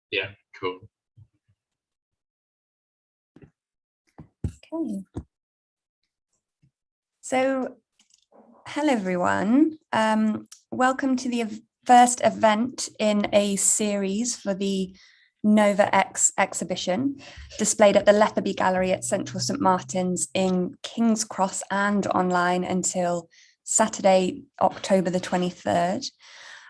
Yeah, cool. Okay. So, hello everyone. Welcome to the first event in a series for the Nova X exhibition, displayed at the Letherby Gallery at Central St Martin's in King's Cross and online until Saturday, October the 23rd.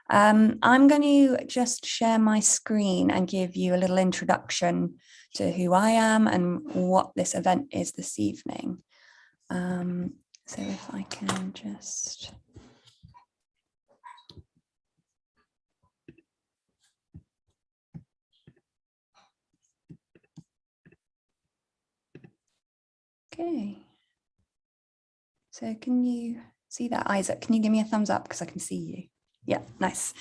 I'm going to just share my screen and give you a little introduction to who I am and what this event is this evening. So if I can just... Okay. So can you see that, Isaac? Can you give me a thumbs up because I can see you? Yeah, nice.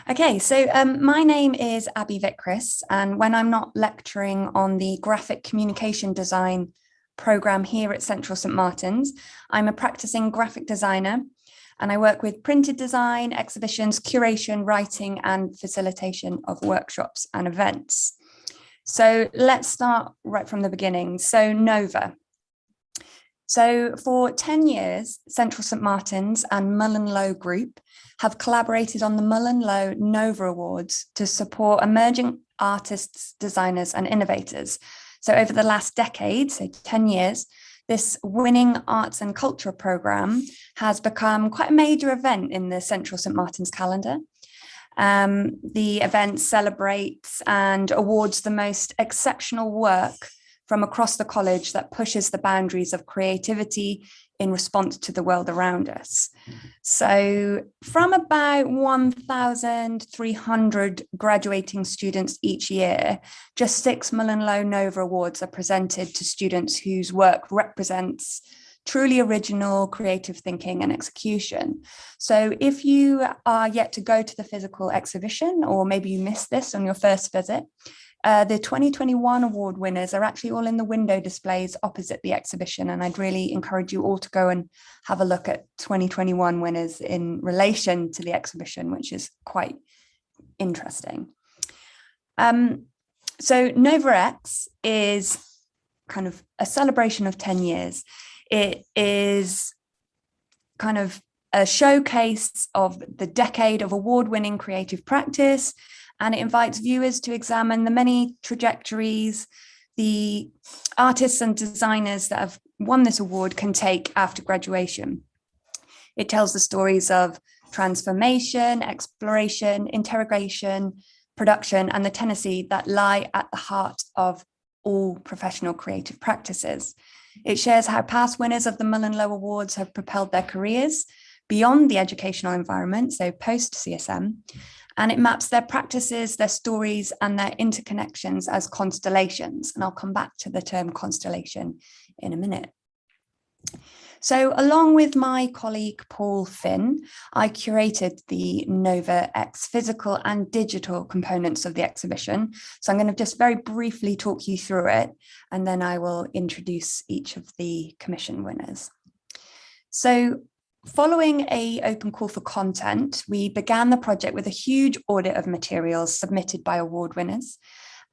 Okay, so my name is Abbie Vickress, and when I'm not lecturing on the graphic communication design program here at Central St Martin's, I'm a practicing graphic designer, and I work with printed design, exhibitions, curation, writing, and facilitation of workshops and events. So let's start right from the beginning. So Nova. So for 10 years, Central St Martin's and Mullenlow Group have collaborated on the Mullenlow Nova Awards to support emerging artists, designers, and innovators. So over the last decade, so 10 years, this winning arts and culture programme has become quite a major event in the Central St Martin's calendar. The event celebrates and awards the most exceptional work from across the college that pushes the boundaries of creativity in response to the world around us. So from about 1,300 graduating students each year, just 6 Mullenlow Nova Awards are presented to students whose work represents truly original creative thinking and execution. So if you are yet to go to the physical exhibition, or maybe you missed this on your first visit, the 2021 award winners are actually all in the window displays opposite the exhibition, and I'd really encourage you all to go and have a look at 2021 winners in relation to the exhibition, which is quite interesting. So Nova X is kind of a celebration of 10 years. It is kind of a showcase of the decade of award-winning creative practice, and it invites viewers to examine the many trajectories the artists and designers that have won this award can take after graduation. It tells the stories of transformation, exploration, interrogation, production, and the tenacity that lie at the heart of all professional creative practices. It shares how past winners of the Mullenlow Awards have propelled their careers beyond the educational environment, so post-CSM, and it maps their practices, their stories, and their interconnections as constellations. And I'll come back to the term constellation in a minute. So along with my colleague, Paul Finn, I curated the Nova X physical and digital components of the exhibition. So I'm going to just very briefly talk you through it, and then I will introduce each of the commission winners. So following an open call for content, we began the project with a huge audit of materials submitted by award winners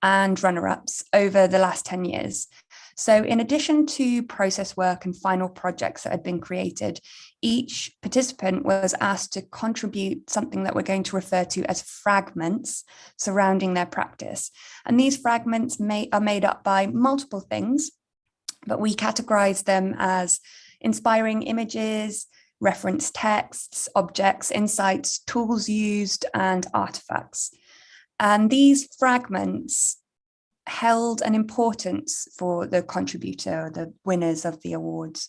and runner-ups over the last 10 years. So in addition to process work and final projects that had been created, each participant was asked to contribute something that we're going to refer to as fragments surrounding their practice. And these fragments are made up by multiple things, but we categorize them as inspiring images, reference texts, objects, insights, tools used, and artifacts. And these fragments held an importance for the contributor, the winners of the awards,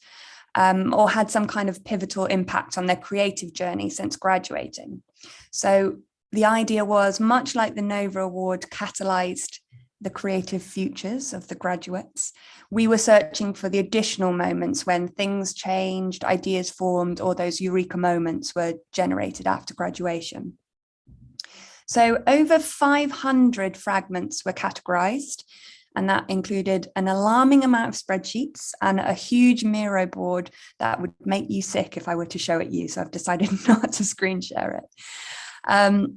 or had some kind of pivotal impact on their creative journey since graduating. So the idea was, much like the Nova Award catalyzed the creative futures of the graduates, we were searching for the additional moments when things changed, ideas formed, or those eureka moments were generated after graduation. So over 500 fragments were categorized, and that included an alarming amount of spreadsheets and a huge Miro board that would make you sick if I were to show it you. So I've decided not to screen share it.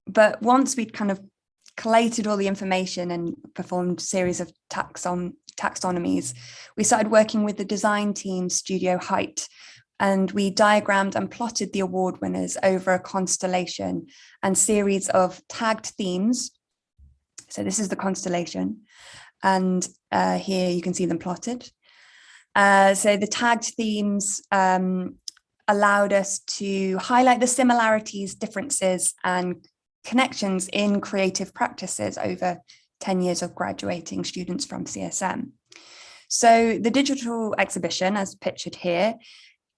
But once we'd kind of collated all the information and performed a series of taxonomies, we started working with the design team Studio Height, and we diagrammed and plotted the award winners over a constellation and series of tagged themes. So this is the constellation, and here you can see them plotted. So the tagged themes allowed us to highlight the similarities, differences, and connections in creative practices over 10 years of graduating students from CSM. So the digital exhibition, as pictured here,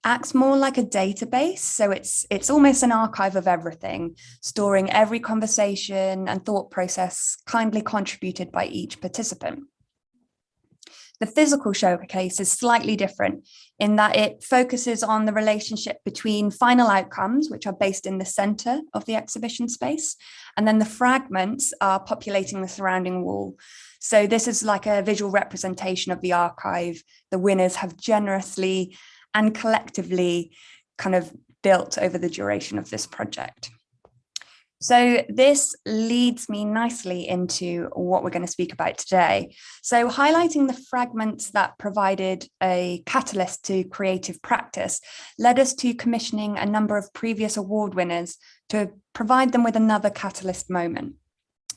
acts more like a database. So it's almost an archive of everything, storing every conversation and thought process kindly contributed by each participant. The physical showcase is slightly different in that it focuses on the relationship between final outcomes, which are based in the center of the exhibition space, and then the fragments are populating the surrounding wall. So this is like a visual representation of the archive the winners have generously and collectively kind of built over the duration of this project. So this leads me nicely into what we're going to speak about today. So highlighting the fragments that provided a catalyst to creative practice led us to commissioning a number of previous award winners to provide them with another catalyst moment.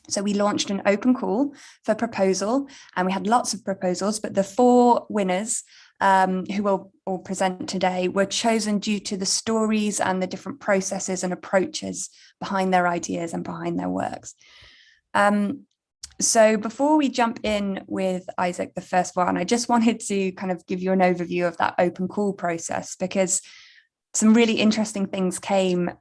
So we launched an open call for proposal, and we had lots of proposals, but the 4 winners who will all present today were chosen due to the stories and the different processes and approaches behind their ideas and behind their works. So before we jump in with Isak, the first one, I just wanted to kind of give you an overview of that open call process, because some really interesting things came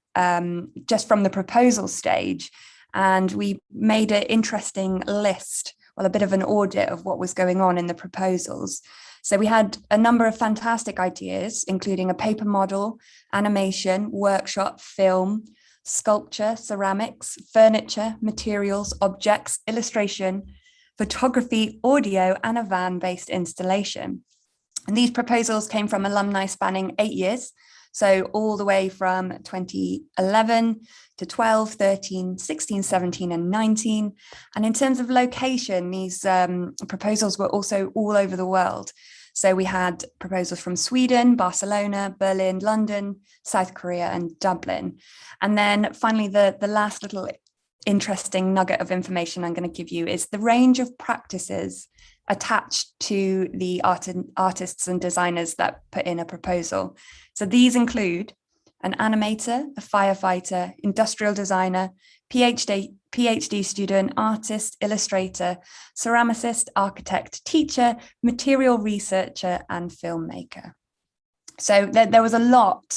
just from the proposal stage. And we made an interesting list, well, a bit of an audit of what was going on in the proposals. So we had a number of fantastic ideas, including a paper model, animation, workshop, film, sculpture, ceramics, furniture, materials, objects, illustration, photography, audio, and a van-based installation. And these proposals came from alumni spanning 8 years, so all the way from 2011 to 12, 13, 16, 17, and 19. And in terms of location, these proposals were also all over the world. So we had proposals from Sweden, Barcelona, Berlin, London, South Korea, and Dublin. And then finally, the last little interesting nugget of information I'm going to give you is the range of practices attached to the artists and designers that put in a proposal. So these include an animator, a firefighter, industrial designer, PhD student, artist, illustrator, ceramicist, architect, teacher, material researcher, and filmmaker. So there was a lot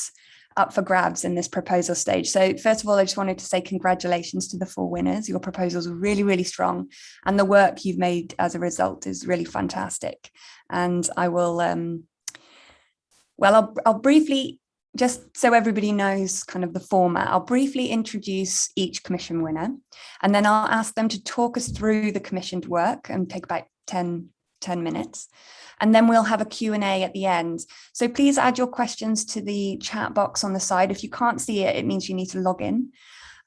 up for grabs in this proposal stage. So first of all, I just wanted to say congratulations to the 4 winners. Your proposals were really, really strong, and the work you've made as a result is really fantastic. And I will, I'll briefly, just so everybody knows kind of the format, I'll briefly introduce each commission winner, and then I'll ask them to talk us through the commissioned work and take about 10 minutes. And then we'll have a Q&A at the end. So please add your questions to the chat box on the side. If you can't see it, it means you need to log in.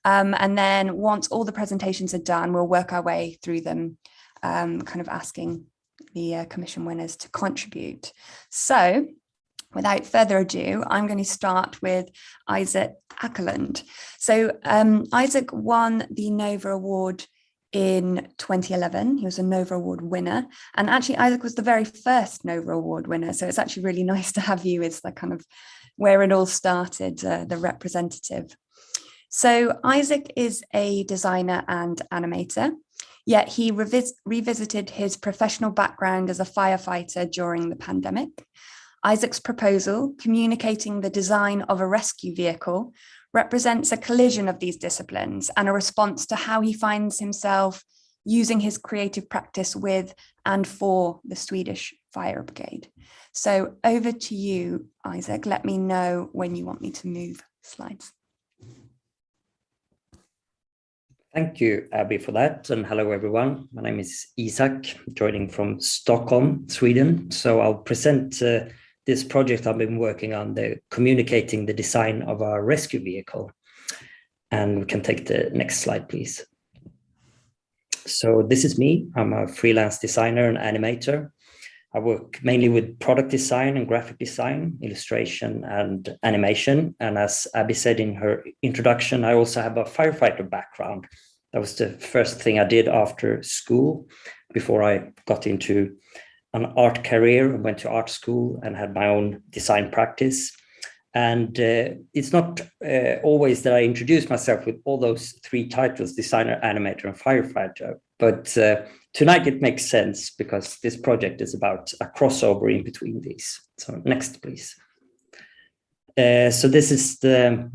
And then once all the presentations are done, we'll work our way through them, kind of asking the commission winners to contribute. So without further ado, I'm going to start with Isak Åkerlund. So Isak won the Nova Award in 2011. He was a Nova Award winner. And actually, Isak was the very first Nova Award winner. So it's actually really nice to have you as the kind of where it all started, the representative. So Isak is a designer and animator, yet he revisited his professional background as a firefighter during the pandemic. Isak's proposal, communicating the design of a rescue vehicle, represents a collision of these disciplines and a response to how he finds himself using his creative practice with and for the Swedish Fire Brigade. So over to you, Isak. Let me know when you want me to move slides. Thank you, Abbie, for that. And hello, everyone. My name is Isak, joining from Stockholm, Sweden. So I'll present this project I've been working on, the communicating the design of our rescue vehicle. And we can take the next slide, please. So this is me. I'm a freelance designer and animator. I work mainly with product design and graphic design, illustration and animation. And as Abbie said in her introduction, I also have a firefighter background. That was the first thing I did after school before I got into an art career and went to art school and had my own design practice. And it's not always that I introduce myself with all those three titles, designer, animator, and firefighter. But tonight it makes sense because this project is about a crossover in between these. So next, please. So this is the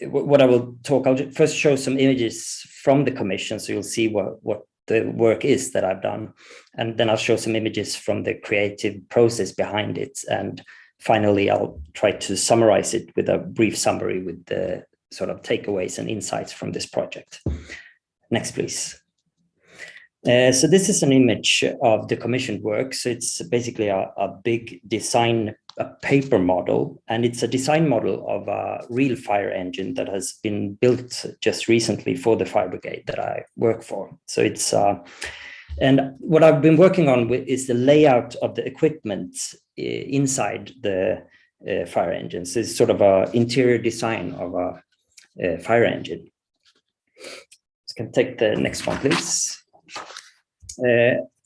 what I will talk. I'll first show some images from the commission, so you'll see what the work is that I've done. And then I'll show some images from the creative process behind it. And finally, I'll try to summarize it with a brief summary with the sort of takeaways and insights from this project. Next, please. So this is an image of the commissioned work. So it's basically a big design, a paper model, and it's a design model of a real fire engine that has been built just recently for the fire brigade that I work for. So it's and what I've been working on is the layout of the equipment inside the fire engine. So it's sort of an interior design of a fire engine. Let's can take the next one, please.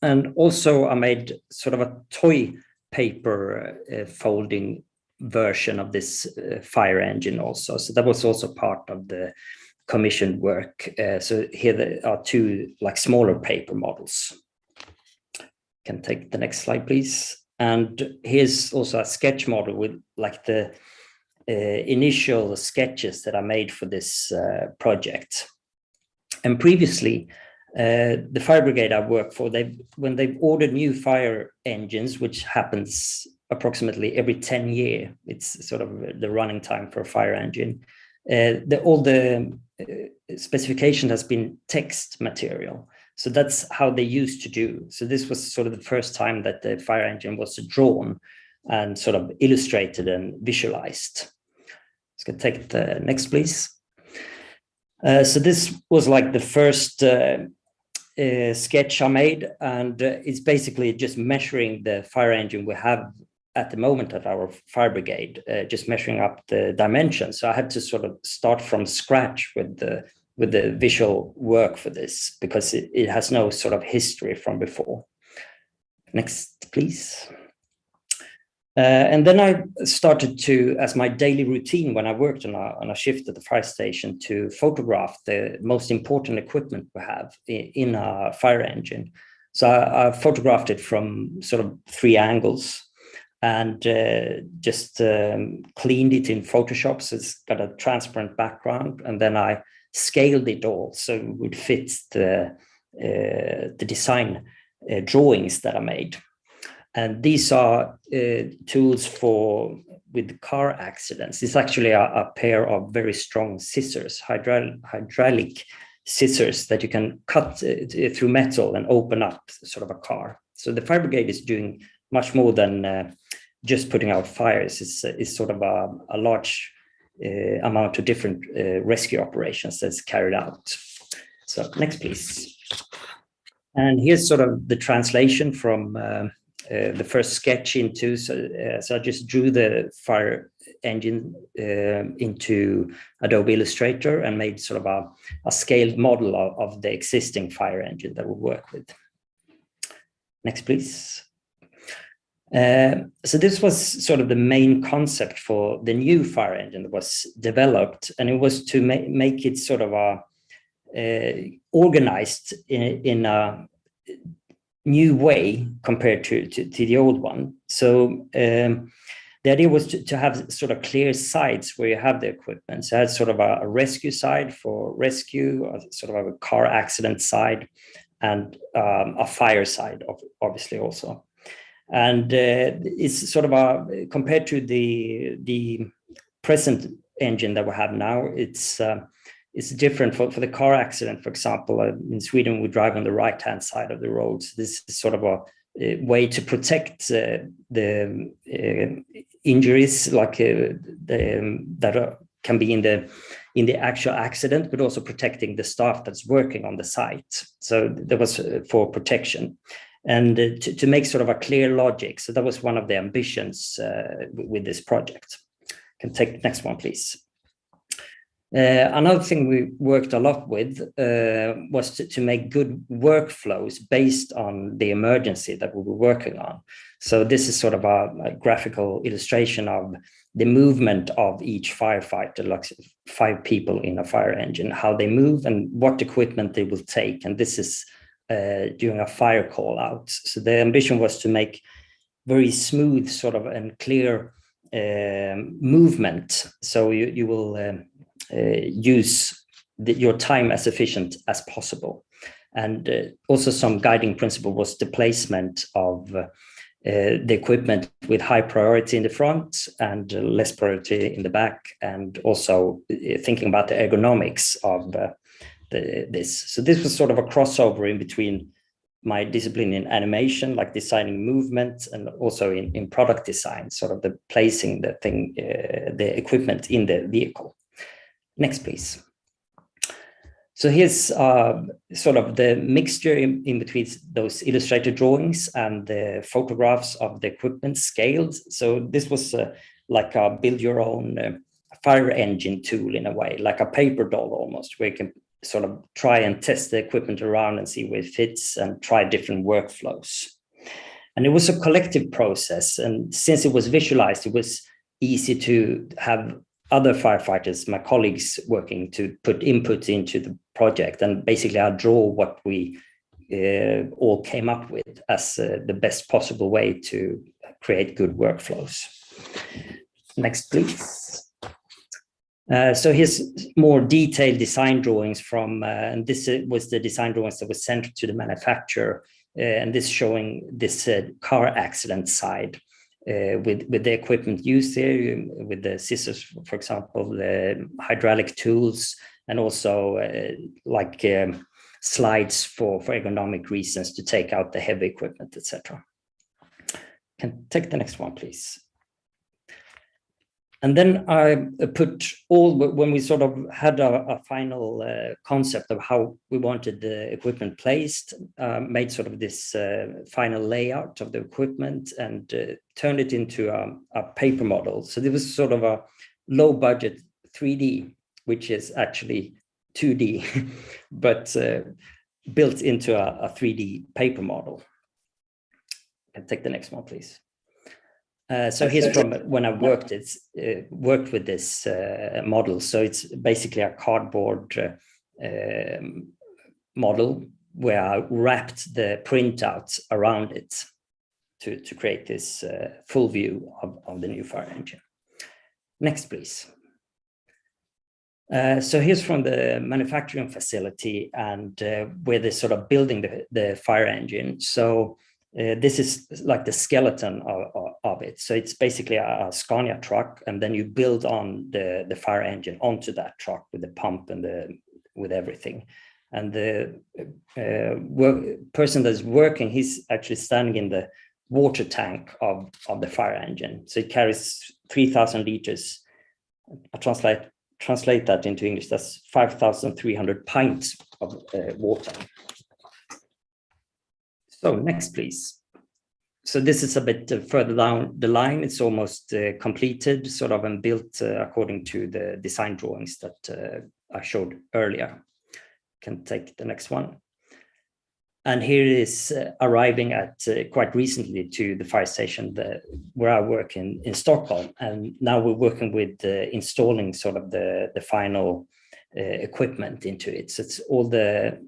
And also I made sort of a toy paper folding version of this fire engine also. So that was also part of the commissioned work. So here there are two like smaller paper models. Can take the next slide, please. And here's also a sketch model with like the initial sketches that I made for this project. And previously, the fire brigade I work for, when they've ordered new fire engines, which happens approximately every 10 years, it's sort of the running time for a fire engine, all the specification has been text material. So that's how they used to do. So this was sort of the first time that the fire engine was drawn and sort of illustrated and visualized. Let's go take the next, please. So this was like the first sketch I made, and it's basically just measuring the fire engine we have at the moment at our fire brigade, just measuring up the dimensions. So I had to sort of start from scratch with the visual work for this because it has no sort of history from before. Next, please. And then I started to, as my daily routine when I worked on a shift at the fire station, to photograph the most important equipment we have in a fire engine. So I photographed it from sort of 3 angles and just cleaned it in Photoshop. So it's got a transparent background, and then I scaled it all so it would fit the design drawings that I made. And these are tools with car accidents. It's actually a pair of very strong scissors, hydraulic scissors that you can cut through metal and open up sort of a car. So the fire brigade is doing much more than just putting out fires. It's sort of a large amount of different rescue operations that's carried out. So next, please. And here's sort of the translation from the first sketch into, so I just drew the fire engine into Adobe Illustrator and made sort of a scaled model of the existing fire engine that we work with. Next, please. So this was sort of the main concept for the new fire engine that was developed, and it was to make it sort of organized in a new way compared to the old one. So the idea was to have sort of clear sides where you have the equipment. So it had sort of a rescue side for rescue, sort of a car accident side, and a fire side, obviously also. And it's sort of compared to the present engine that we have now, it's different for the car accident. For example, in Sweden, we drive on the right-hand side of the road. So this is sort of a way to protect the injuries, like that can be in in the actual accident, but also protecting the staff that's working on the site. So that was for protection. And to make sort of a clear logic. So that was one of the ambitions with this project. Can take the next one, please. Another thing we worked a lot with was to make good workflows based on the emergency that we were working on. So this is sort of a graphical illustration of the movement of each firefighter, like 5 people in a fire engine, how they move and what equipment they will take. And this is during a fire call out. So the ambition was to make very smooth sort of and clear movement. So you will use your time as efficient as possible. And also some guiding principle was the placement of the equipment with high priority in the front and less priority in the back, and also thinking about the ergonomics of this. So this was sort of a crossover in between my discipline in animation, like designing movement, and also in product design, sort of the placing the equipment in the vehicle. Next, please. So here's sort of the mixture in between those illustrated drawings and the photographs of the equipment scaled. So this was like a build your own fire engine tool in a way, like a paper doll almost, where you can sort of try and test the equipment around and see where it fits and try different workflows. And it was a collective process. And since it was visualized, it was easy to have other firefighters, my colleagues, working to put input into the project. And basically I draw what we all came up with as the best possible way to create good workflows. Next, please. So here's more detailed design drawings from, and this was the design drawings that was sent to the manufacturer, and this showing this car accident side with the equipment used there, with the scissors, for example, the hydraulic tools, and also slides for ergonomic reasons to take out the heavy equipment, etc. Can take the next one, please. And then I put when we sort of had a final concept of how we wanted the equipment placed, made sort of this final layout of the equipment and turned it into a paper model. So there was sort of a low budget 3D, which is actually 2D, but built into a 3D paper model. Can take the next one, please. So here's from when I worked with this model. So it's basically a cardboard model where I wrapped the printout around it to create this full view of the new fire engine. Next, please. So here's from the manufacturing facility and where they're sort of building the fire engine. So this is like the skeleton of it. So it's basically a Scania truck, and then you build on the fire engine onto that truck with the pump and with everything. And the person that's working, he's actually standing in the water tank of the fire engine. So it carries 3,000 liters. I translate that into English. That's 5,300 pints of water. So next, please. So this is a bit further down the line. It's almost completed, sort of, and built according to the design drawings that I showed earlier. Can take the next one. And here it is arriving at quite recently to the fire station where I work in Stockholm. And now we're working with installing sort of the final equipment into it. So it's all the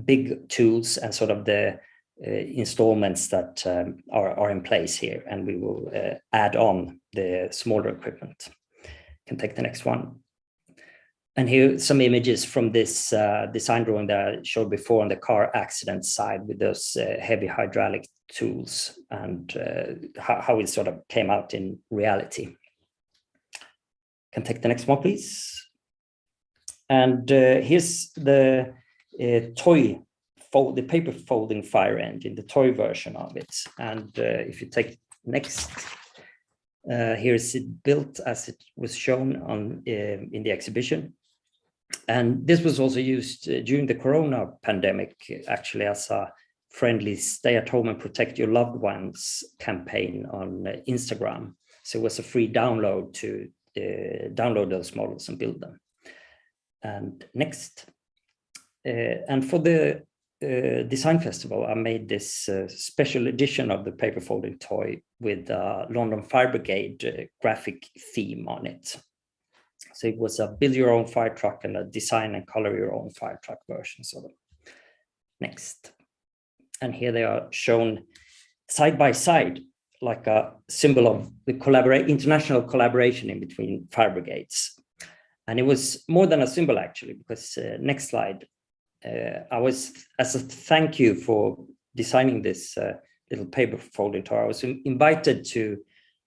big tools and sort of the installments that are in place here, and we will add on the smaller equipment. Can take the next one. And here some images from this design drawing that I showed before on the car accident side with those heavy hydraulic tools, and how it sort of came out in reality. Can take the next one, please. And here's the the paper folding fire engine, the toy version of it. And if you take next, Here's it built as it was shown on in the exhibition. And this was also used during the Corona pandemic, actually, as a friendly stay at home and protect your loved ones campaign on Instagram. So it was a free download to download those models and build them. And next. And for the design festival, I made this special edition of the paper folding toy with London Fire Brigade graphic theme on it. So it was a build your own fire truck and a design and color your own fire truck versions of them. Next. And here they are shown side by side, like a symbol of the international collaboration in between fire brigades. And it was more than a symbol, actually, because next slide, I was, as a thank you for designing this little paper folding toy, I was invited to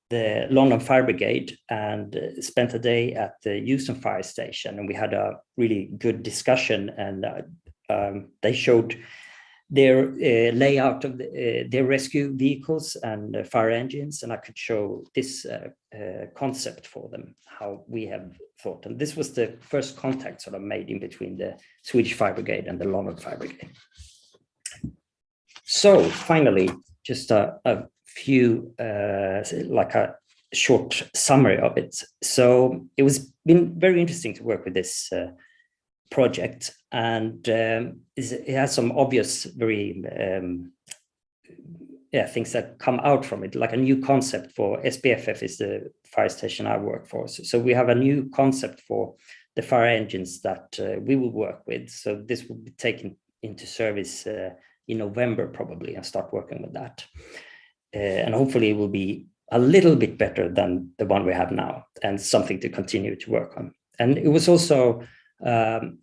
the London Fire Brigade and spent a day at the Euston Fire Station. And we had a really good discussion, and they showed their layout of their rescue vehicles and fire engines. And I could show this concept for them, how we have thought. And this was the first contact sort of made in between the Swedish Fire Brigade and the London Fire Brigade. So finally, just a few, like a short summary of it. So it was been very interesting to work with this project, and it has some obvious, very things that come out from it, like a new concept for SBFF is the fire station I work for. So we have a new concept for the fire engines that we will work with. So this will be taken into service in November probably, and start working with that. And hopefully it will be a little bit better than the one we have now, and something to continue to work on. And it was also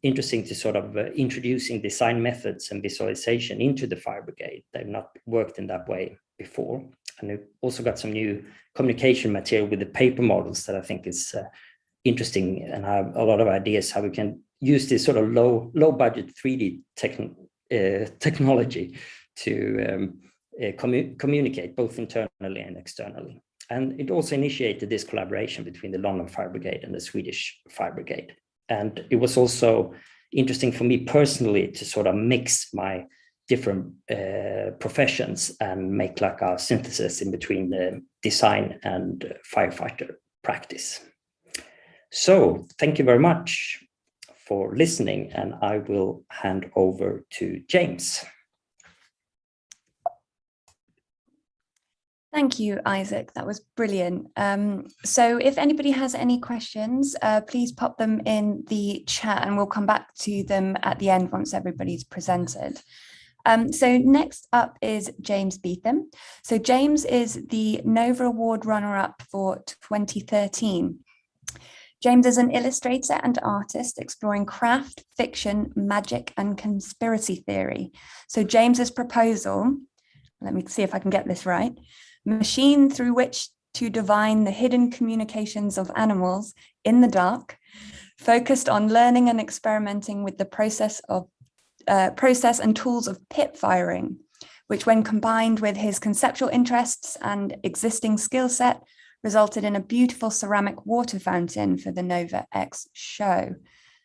interesting to sort of introducing design methods and visualization into the fire brigade. They've not worked in that way before. And we've also got some new communication material with the paper models that I think is interesting, and I have a lot of ideas how we can use this sort of low budget 3D technology to communicate both internally and externally. And it also initiated this collaboration between the London Fire Brigade and the Swedish Fire Brigade. And it was also interesting for me personally to sort of mix my different professions and make like a synthesis in between the design and firefighter practice. So thank you very much for listening, and I will hand over to James. Thank you, Isak. That was brilliant. So if anybody has any questions, please pop them in the chat and we'll come back to them at the end once everybody's presented. So next up is James Beatham. So James is the Nova Award runner-up for 2013. James is an illustrator and artist exploring craft, fiction, magic, and conspiracy theory. So James's proposal, let me see if I can get this right, machine through which to divine the hidden communications of animals in the dark, focused on learning and experimenting with the process and tools of pit firing, which when combined with his conceptual interests and existing skill set, resulted in a beautiful ceramic water fountain for the Nova X show.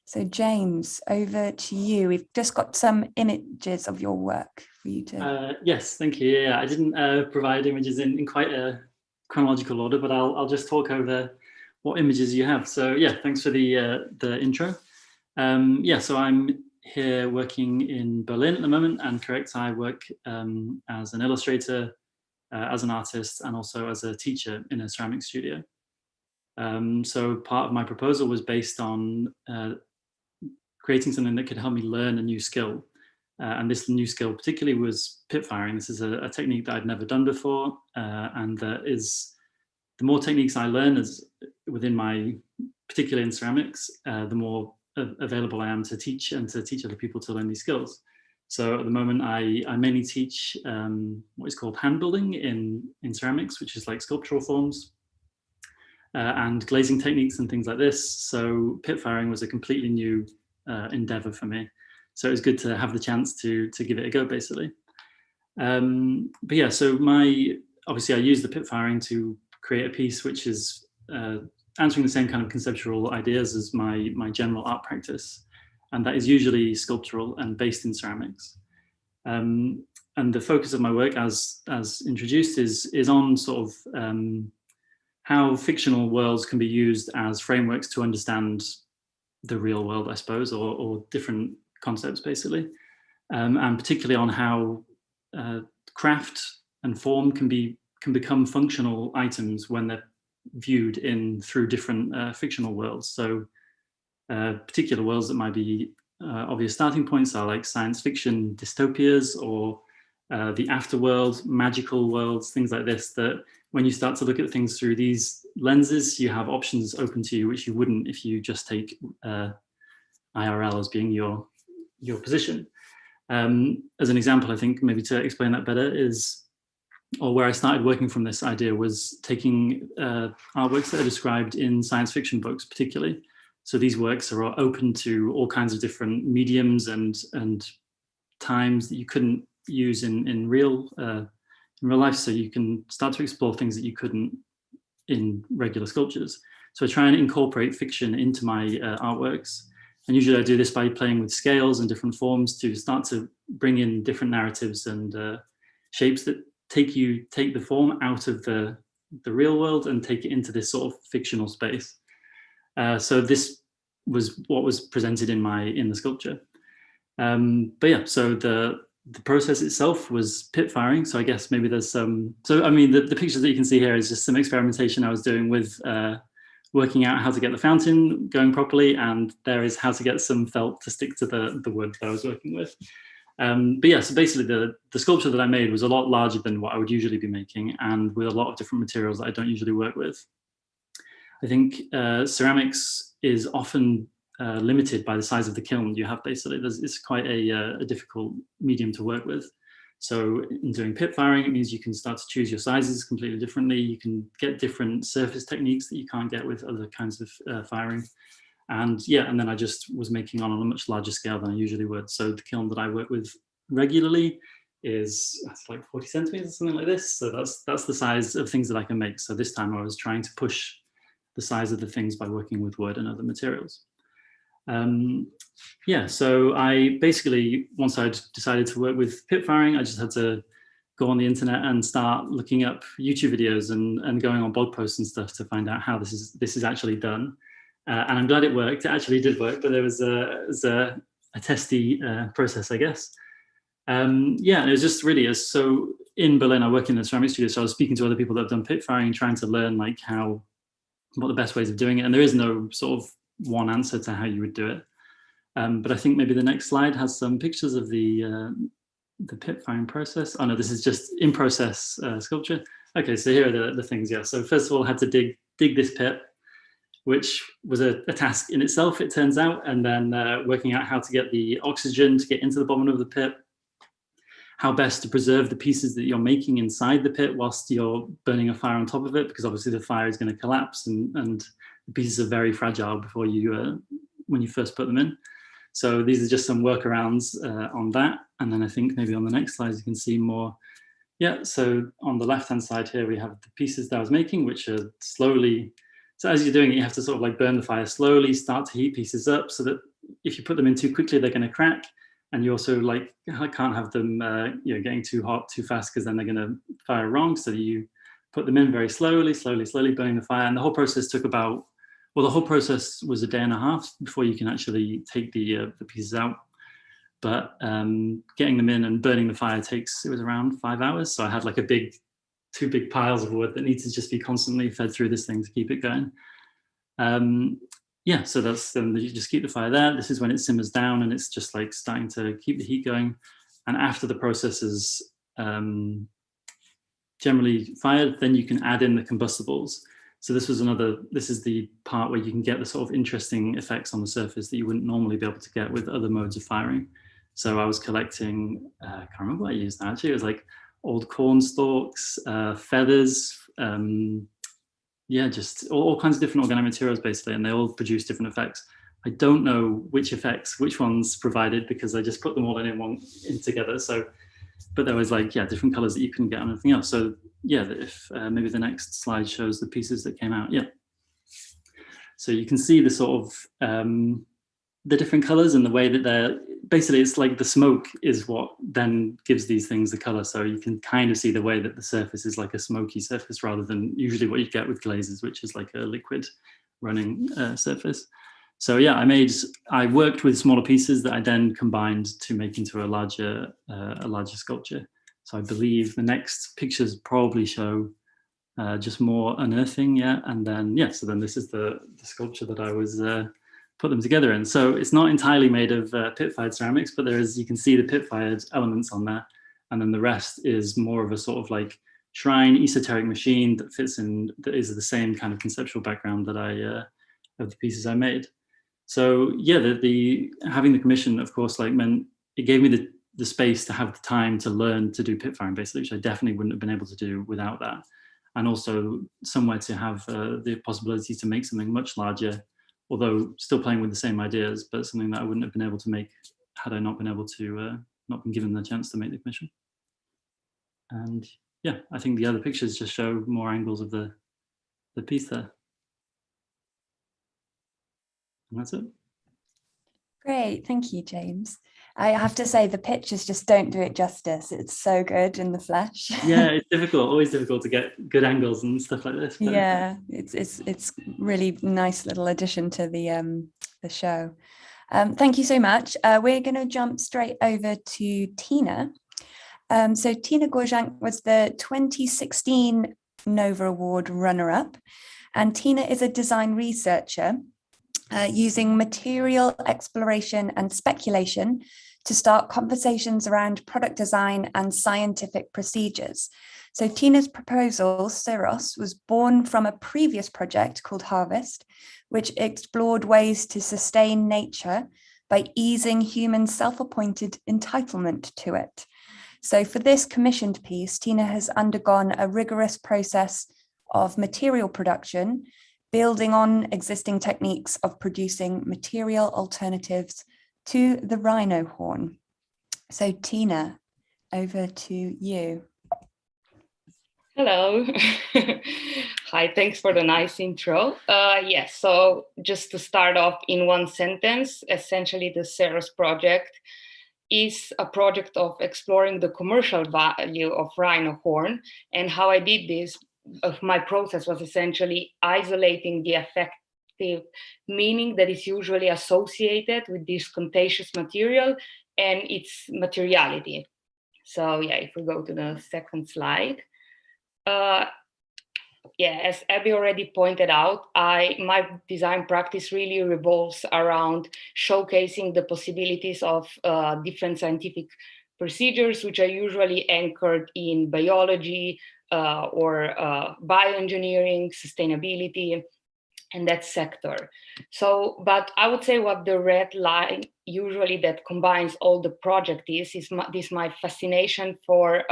So James, over to you. We've just got some images of your work for you to. Yes, thank you. Yeah, I didn't provide images in quite a chronological order, but I'll just talk over what images you have. So yeah, thanks for the intro. Yeah, so I'm here working in Berlin at the moment, and correct, I work as an illustrator, as an artist, and also as a teacher in a ceramic studio. So part of my proposal was based on creating something that could help me learn a new skill. And this new skill particularly was pit firing. This is a technique that I'd never done before. And that is, the more techniques I learn as within my, particularly in ceramics, the more available I am to teach and to teach other people to learn these skills. So at the moment, I mainly teach what is called hand building in ceramics, which is like sculptural forms and glazing techniques and things like this. So pit firing was a completely new endeavor for me. So it was good to have the chance to give it a go, basically. But yeah, so obviously I used the pit firing to create a piece which is answering the same kind of conceptual ideas as my general art practice, and that is usually sculptural and based in ceramics. And the focus of my work, as introduced, is on sort of how fictional worlds can be used as frameworks to understand the real world, I suppose, or different concepts, basically, and particularly on how craft and form can become functional items when they're viewed through different fictional worlds. So particular worlds that might be obvious starting points are like science fiction dystopias, or the afterworld, magical worlds, things like this, that when you start to look at things through these lenses, you have options open to you which you wouldn't if you just take IRL as being your position. As an example, I think maybe to explain that better or where I started working from this idea was taking artworks that are described in science fiction books particularly. So these works are open to all kinds of different mediums and times that you couldn't use in real life. So you can start to explore things that you couldn't in regular sculptures. So I try and incorporate fiction into my artworks. And usually I do this by playing with scales and different forms to start to bring in different narratives and shapes that take the form out of the real world and take it into this sort of fictional space. So this was what was presented in the sculpture. But yeah, so the process itself was pit firing. So I guess maybe there's some, so I mean, the pictures that you can see here is just some experimentation I was doing with working out how to get the fountain going properly. And there is how to get some felt to stick to the wood that I was working with. But yeah, so basically the sculpture that I made was a lot larger than what I would usually be making, and with a lot of different materials that I don't usually work with. I think ceramics is often limited by the size of the kiln you have. Basically, it's quite a difficult medium to work with. So in doing pit firing, it means you can start to choose your sizes completely differently. You can get different surface techniques that you can't get with other kinds of firing. And yeah, and then I just was making on a much larger scale than I usually would. So the kiln that I work with regularly is like 40 centimeters or something like this. So that's the size of things that I can make. So this time I was trying to push the size of the things by working with wood and other materials. Yeah, so I basically, once I'd decided to work with pit firing, I just had to go on the internet and start looking up YouTube videos and going on blog posts and stuff to find out how this is actually done. And I'm glad it worked. It actually did work, but there was a testy process, I guess. Yeah, and it was just really, so in Berlin, I work in a ceramic studio, so I was speaking to other people that have done pit firing, trying to learn like what the best ways of doing it. And there is no sort of one answer to how you would do it. But I think maybe the next slide has some pictures of the pit firing process. Oh no, this is just in process sculpture. Okay, so here are the things, yeah. So first of all, I had to dig this pit, which was a task in itself, it turns out, and then working out how to get the oxygen to get into the bottom of the pit, how best to preserve the pieces that you're making inside the pit whilst you're burning a fire on top of it, because obviously the fire is going to collapse and the pieces are very fragile before when you first put them in. So these are just some workarounds on that. And then I think maybe on the next slide you can see more. Yeah, so on the left-hand side here, we have the pieces that I was making, which are slowly, so as you're doing it, you have to sort of like burn the fire slowly, start to heat pieces up so that if you put them in too quickly, they're going to crack. And you also like can't have them getting too hot too fast, because then they're going to fire wrong. So you put them in very slowly, burning the fire. And the whole process took about, well, the whole process was a day and a half before you can actually take the pieces out. But getting them in and burning the fire it was around 5 hours. So I had like two big piles of wood that need to just be constantly fed through this thing to keep it going. Yeah, so that's you just keep the fire there. This is when it simmers down and it's just like starting to keep the heat going. And after the process is generally fired, then you can add in the combustibles. So this is the part where you can get the sort of interesting effects on the surface that you wouldn't normally be able to get with other modes of firing. So I was collecting, I can't remember what I used now, actually. It was like old corn stalks, feathers, yeah, just all kinds of different organic materials basically, and they all produce different effects. I don't know which ones provided because I just put them all in together. So but there was like, yeah, different colors that you couldn't get on anything else. So yeah, if maybe the next slide shows the pieces that came out. Yeah. So you can see the sort of the different colors and the way that they're, basically it's like the smoke is what then gives these things the color. So you can kind of see the way that the surface is like a smoky surface rather than usually what you get with glazes, which is like a liquid running surface. So yeah, I worked with smaller pieces that I then combined to make into a larger sculpture. So I believe the next pictures probably show just more unearthing, yeah. And then, yeah, so then this is the sculpture that I was put them together in. So it's not entirely made of pit-fired ceramics, but there is, you can see the pit-fired elements on there. And then the rest is more of a sort of like shrine esoteric machine that fits in, that is the same kind of conceptual background that of the pieces I made. So yeah, the having the commission, of course, like meant it gave me the space to have the time to learn to do pit firing, basically, which I definitely wouldn't have been able to do without that. And also somewhere to have the possibility to make something much larger, although still playing with the same ideas, but something that I wouldn't have been able to make had I not been able to, not been given the chance to make the commission. And yeah, I think the other pictures just show more angles of the piece there. And that's it. Great, thank you, James. I have to say the pictures just don't do it justice. It's so good in the flesh. Yeah, it's difficult, always difficult to get good angles and stuff like this. But yeah, it's really nice little addition to the show. Thank you so much. We're going to jump straight over to Tina. So Tina Gorjanc was the 2016 Nova Award runner-up, and Tina is a design researcher using material exploration and speculation to start conversations around product design and scientific procedures. So Tina's proposal, Syros, was born from a previous project called Harvest, which explored ways to sustain nature by easing human self-appointed entitlement to it. So for this commissioned piece, Tina has undergone a rigorous process of material production, building on existing techniques of producing material alternatives to the rhino horn. So Tina, over to you. Hello. Hi, thanks for the nice intro. Yes, so just to start off in one sentence, essentially the Syros project is a project of exploring the commercial value of rhino horn. And how I did this, my process was essentially isolating the effective meaning that is usually associated with this contagious material and its materiality. So yeah, if we go to the second slide. Yeah, as Abbie already pointed out, my design practice really revolves around showcasing the possibilities of different scientific procedures, which are usually anchored in biology or bioengineering, sustainability, and that sector. So, but I would say what the red line usually that combines all the project is my fascination for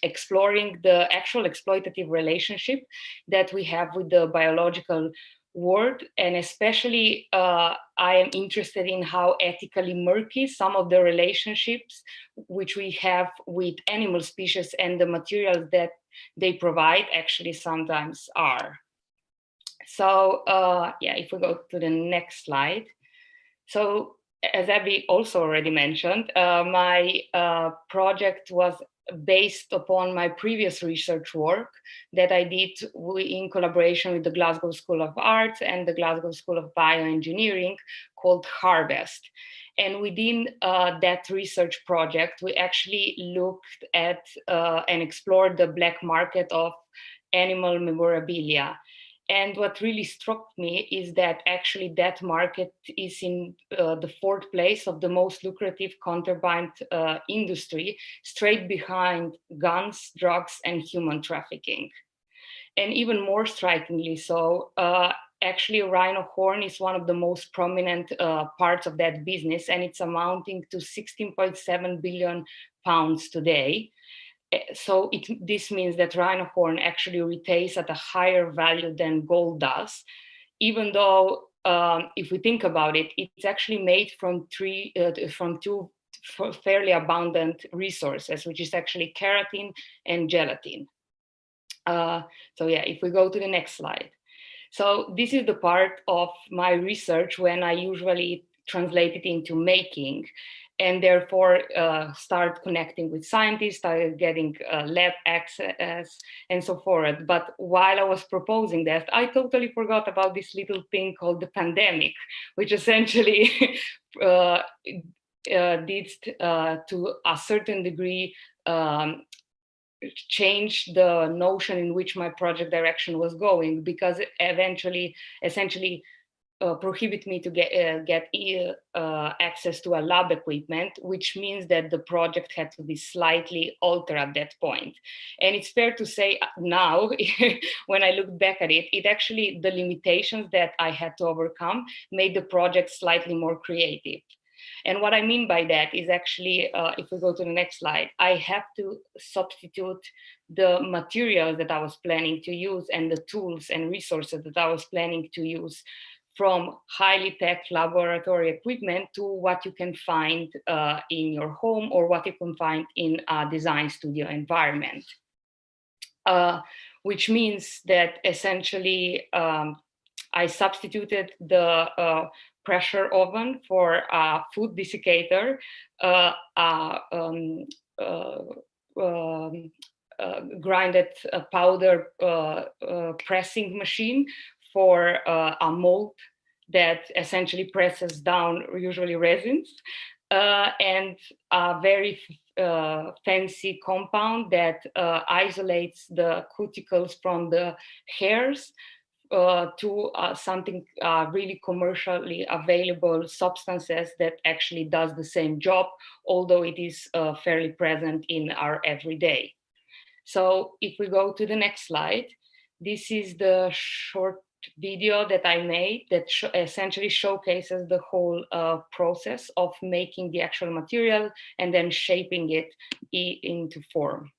exploring the actual exploitative relationship that we have with the biological world. And especially I am interested in how ethically murky some of the relationships which we have with animal species and the materials that they provide actually sometimes are. So yeah, if we go to the next slide. So as Abbie also already mentioned, my project was based upon my previous research work that I did in collaboration with the Glasgow School of Arts and the Glasgow School of Bioengineering called Harvest. And within that research project, we actually looked at and explored the black market of animal memorabilia. And what really struck me is that actually that market is in the fourth place of the most lucrative contraband industry, straight behind guns, drugs, and human trafficking. And even more strikingly so, actually rhino horn is one of the most prominent parts of that business, and it's amounting to 16.7 billion pounds today. So this means that rhino horn actually retains at a higher value than gold does, even though if we think about it, it's actually made from two fairly abundant resources, which is actually keratin and gelatin. So yeah, if we go to the next slide. So this is the part of my research when I usually translate it into making, and therefore start connecting with scientists, started getting lab access and so forth. But while I was proposing that, I totally forgot about this little thing called the pandemic, which essentially did to a certain degree change the notion in which my project direction was going, because it essentially prohibit me to get access to a lab equipment, which means that the project had to be slightly altered at that point. And it's fair to say now, when I look back at it, actually, the limitations that I had to overcome made the project slightly more creative. And what I mean by that is actually, if we go to the next slide, I have to substitute the materials that I was planning to use and the tools and resources that I was planning to use from highly tech laboratory equipment to what you can find in your home or what you can find in a design studio environment. Which means that essentially I substituted the pressure oven for a food desiccator, grinded powder pressing machine for a mold that essentially presses down usually resins, and a very fancy compound that isolates the cuticles from the hairs to something really commercially available substances that actually does the same job, although it is fairly present in our everyday. So if we go to the next slide, this is the short video that I made that essentially showcases the whole process of making the actual material and then shaping it into form.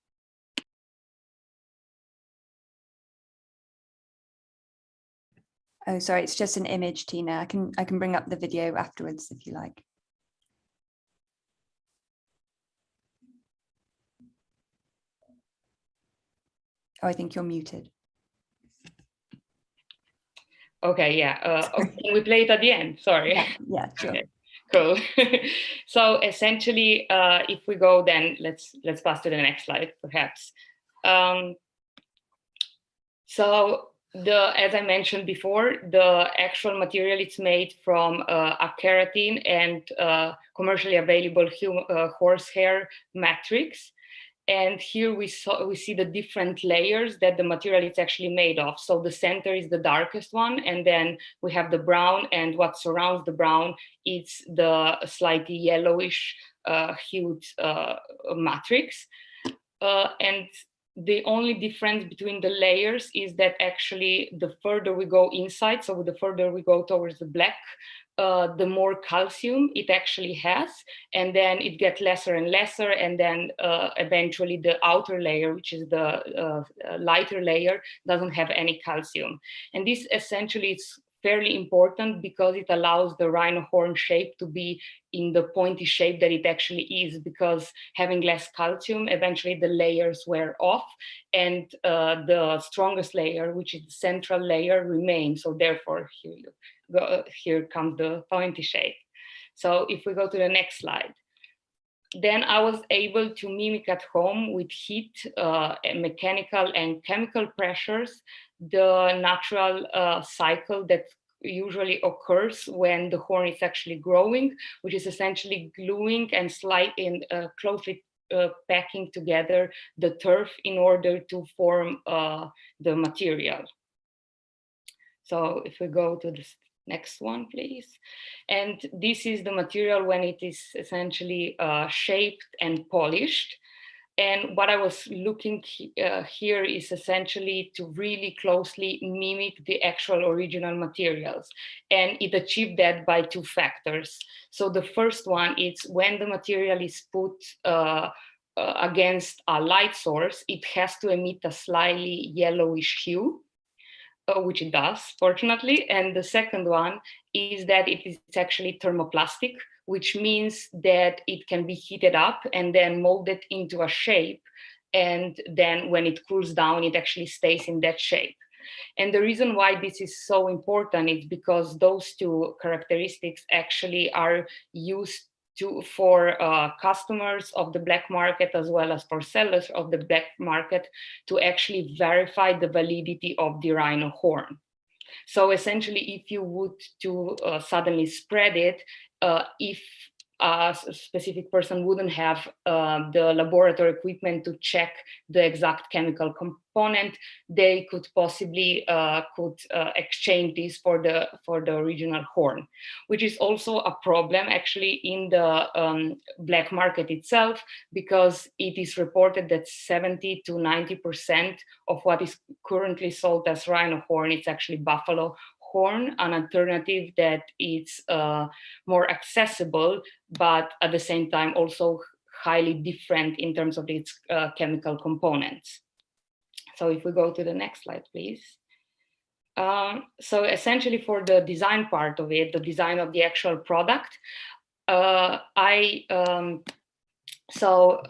Oh, sorry, it's just an image, Tina. I can bring up the video afterwards if you like. Oh, I think you're muted. Okay, yeah. Can we play it at the end? Sorry. Yeah, sure. Okay, cool. So essentially, if we go, then let's pass to the next slide, perhaps. So as I mentioned before, the actual material is made from a keratin and commercially available horsehair matrix. And here we see the different layers that the material is actually made of. So the center is the darkest one, and then we have the brown, and what surrounds the brown is the slightly yellowish hued matrix. And the only difference between the layers is that actually the further we go inside, so the further we go towards the black, the more calcium it actually has, and then it gets lesser and lesser, and then eventually the outer layer, which is the lighter layer, doesn't have any calcium. And this essentially is fairly important because it allows the rhino horn shape to be in the pointy shape that it actually is, because having less calcium, eventually the layers wear off, and the strongest layer, which is the central layer, remains. So therefore, here comes the pointy shape. So if we go to the next slide, then I was able to mimic at home with heat, mechanical and chemical pressures, the natural cycle that usually occurs when the horn is actually growing, which is essentially gluing and closely packing together the turf in order to form the material. So if we go to this next one, please. And this is the material when it is essentially shaped and polished. And what I was looking here is essentially to really closely mimic the actual original materials. And it achieved that by two factors. So the first one is when the material is put against a light source, it has to emit a slightly yellowish hue, which it does, fortunately. And the second one is that it is actually thermoplastic, which means that it can be heated up and then molded into a shape. And then when it cools down, it actually stays in that shape. And the reason why this is so important is because those two characteristics actually are used for customers of the black market, as well as for sellers of the black market, to actually verify the validity of the rhino horn. So essentially, if you would to suddenly spread it, if a specific person wouldn't have the laboratory equipment to check the exact chemical component, they could possibly exchange this for the original horn, which is also a problem actually in the black market itself, because it is reported that 70 to 90% of what is currently sold as rhino horn is actually buffalo horn, an alternative that is more accessible, but at the same time also highly different in terms of its chemical components. So if we go to the next slide, please. So essentially for the design part of it, the design of the actual product, so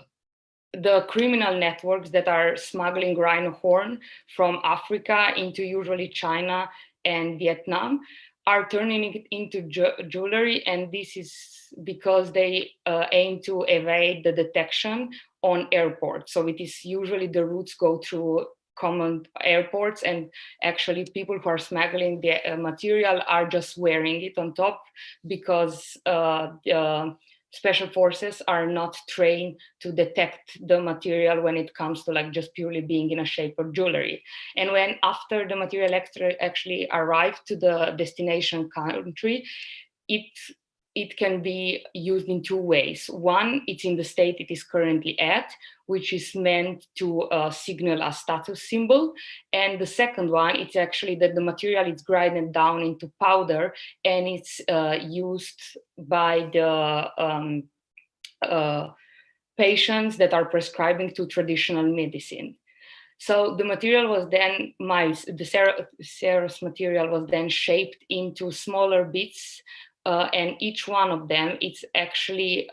the criminal networks that are smuggling rhino horn from Africa into usually China and Vietnam are turning it into jewelry, and this is because they aim to evade the detection on airports. So it is usually the routes go through common airports, and actually people who are smuggling the material are just wearing it on top, because the special forces are not trained to detect the material when it comes to like just purely being in a shape of jewelry. And when after the material actually arrive to the destination country, it can be used in two ways. One, it's in the state it is currently at, which is meant to signal a status symbol. And the second one, it's actually that the material is grinded down into powder, and it's used by the patients that are prescribing to traditional medicine. So the material was then, the Ceros material was then shaped into smaller bits, and each one of them, it's actually,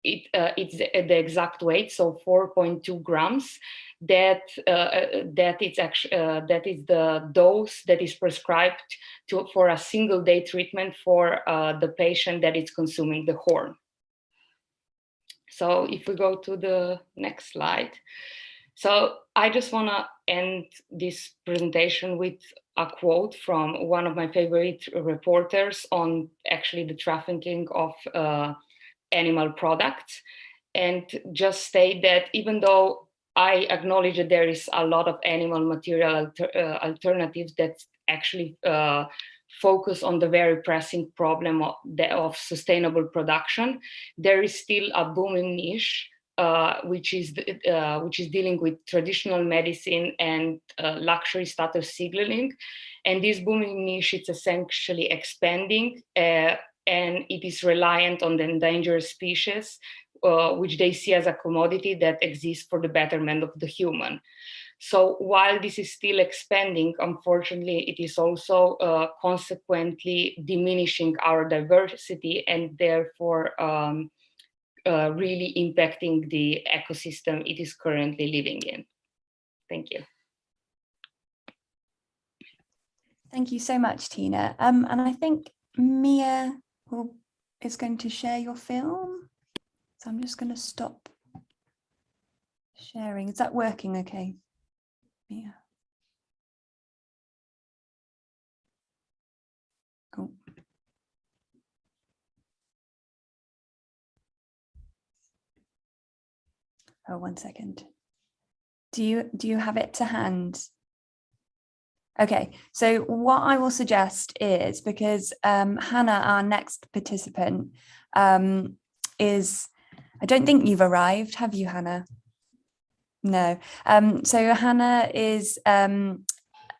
it's the exact weight, so 4.2 grams. That is the dose that is prescribed for a single day treatment for the patient that is consuming the horn. So if we go to the next slide. So I just want to end this presentation with a quote from one of my favorite reporters on actually the trafficking of animal products, and just state that even though I acknowledge that there is a lot of animal material alternatives that actually focus on the very pressing problem of sustainable production, there is still a booming niche which is dealing with traditional medicine and luxury status signaling. And this booming niche is essentially expanding, and it is reliant on the endangered species, which they see as a commodity that exists for the betterment of the human. So while this is still expanding, unfortunately, it is also consequently diminishing our diversity, and therefore really impacting the ecosystem it is currently living in. Thank you. Thank you so much, Tina. And I think Mia is going to share your film. So I'm just going to stop sharing. Is that working okay, Mia? Cool. Oh, 1 second. Do you have it to hand? Okay, so what I will suggest is, because Hannah, our next participant, is, I don't think you've arrived, have you, Hannah? No. So Hannah is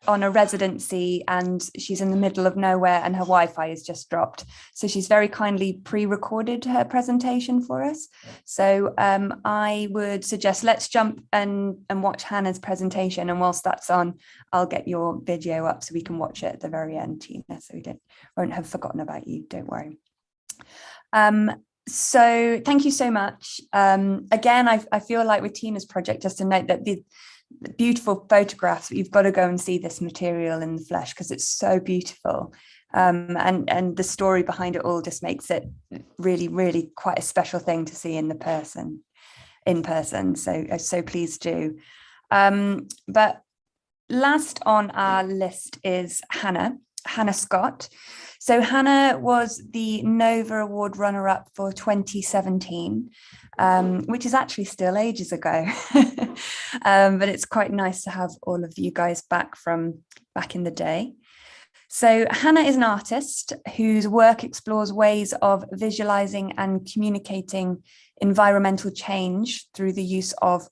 on a residency, and she's in the middle of nowhere, and her Wi-Fi is just dropped. So she's very kindly pre-recorded her presentation for us. So I would suggest let's jump and watch Hannah's presentation, and whilst that's on, I'll get your video up so we can watch it at the very end, Tina, so we won't have forgotten about you, don't worry. So thank you so much. Again, I feel like with Tina's project, just to note that the beautiful photographs, you've got to go and see this material in the flesh because it's so beautiful. And the story behind it all just makes it really, really quite a special thing to see in person. So please do. But last on our list is Hannah Scott. So Hannah was the Nova Award runner-up for 2017, which is actually still ages ago. But it's quite nice to have all of you guys back in the day. So Hannah is an artist whose work explores ways of visualizing and communicating environmental change through the use of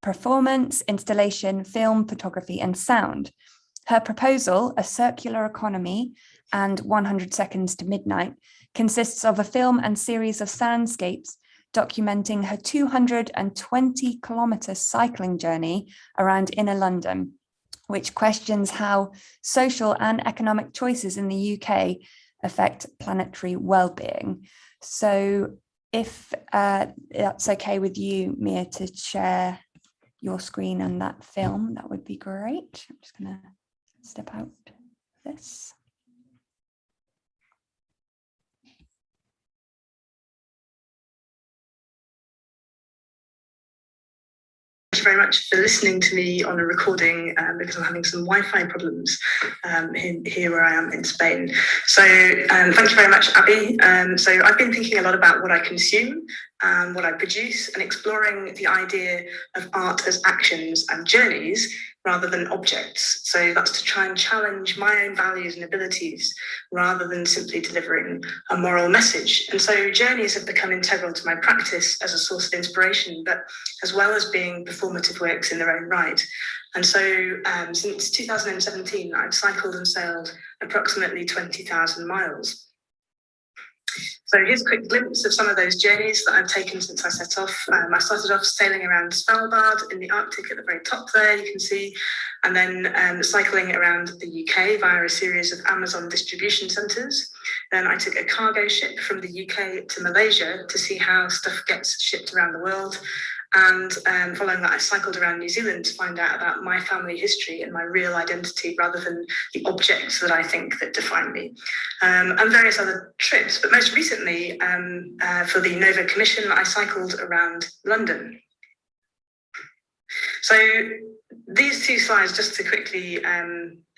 performance, installation, film, photography, and sound. Her proposal, A Circular Economy and 100 Seconds to Midnight, consists of a film and series of soundscapes documenting her 220-kilometre cycling journey around inner London, which questions how social and economic choices in the UK affect planetary well-being. So if that's okay with you, Mia, to share your screen and that film, that would be great. I'm just going to step out of this. Thank you very much for listening to me on a recording because I'm having some Wi-Fi problems here where I am in Spain. So thank you very much, Abbie. So I've been thinking a lot about what I consume and what I produce and exploring the idea of art as actions and journeys rather than objects. So that's to try and challenge my own values and abilities rather than simply delivering a moral message. And so journeys have become integral to my practice as a source of inspiration, but as well as being performative works in their own right. And so since 2017, I've cycled and sailed approximately 20,000 miles. So here's a quick glimpse of some of those journeys that I've taken since I set off. I started off sailing around Svalbard in the Arctic at the very top there, you can see, and then cycling around the UK via a series of Amazon distribution centres. Then I took a cargo ship from the UK to Malaysia to see how stuff gets shipped around the world. And following that, I cycled around New Zealand to find out about my family history and my real identity rather than the objects that I think that define me, and various other trips. But most recently, for the Nova Commission, I cycled around London. So these two slides, just to quickly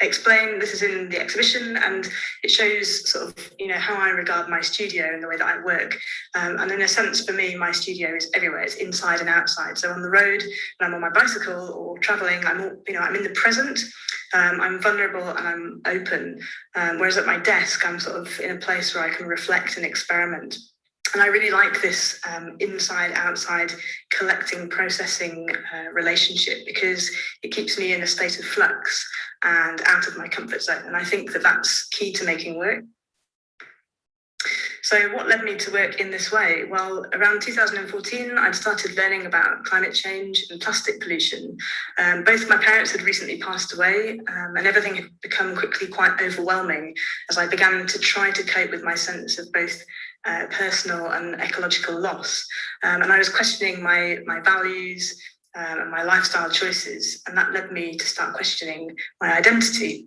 explain, this is in the exhibition and it shows sort of, how I regard my studio and the way that I work. And in a sense, for me, my studio is everywhere. It's inside and outside. So on the road, when I'm on my bicycle or traveling, I'm in the present. I'm vulnerable and I'm open. Whereas at my desk, I'm sort of in a place where I can reflect and experiment. And I really like this inside-outside collecting, processing relationship because it keeps me in a state of flux and out of my comfort zone. And I think that that's key to making work. So what led me to work in this way? Well, around 2014, I'd started learning about climate change and plastic pollution. Both my parents had recently passed away and everything had become quickly quite overwhelming as I began to try to cope with my sense of both personal and ecological loss. And I was questioning my values and my lifestyle choices. And that led me to start questioning my identity.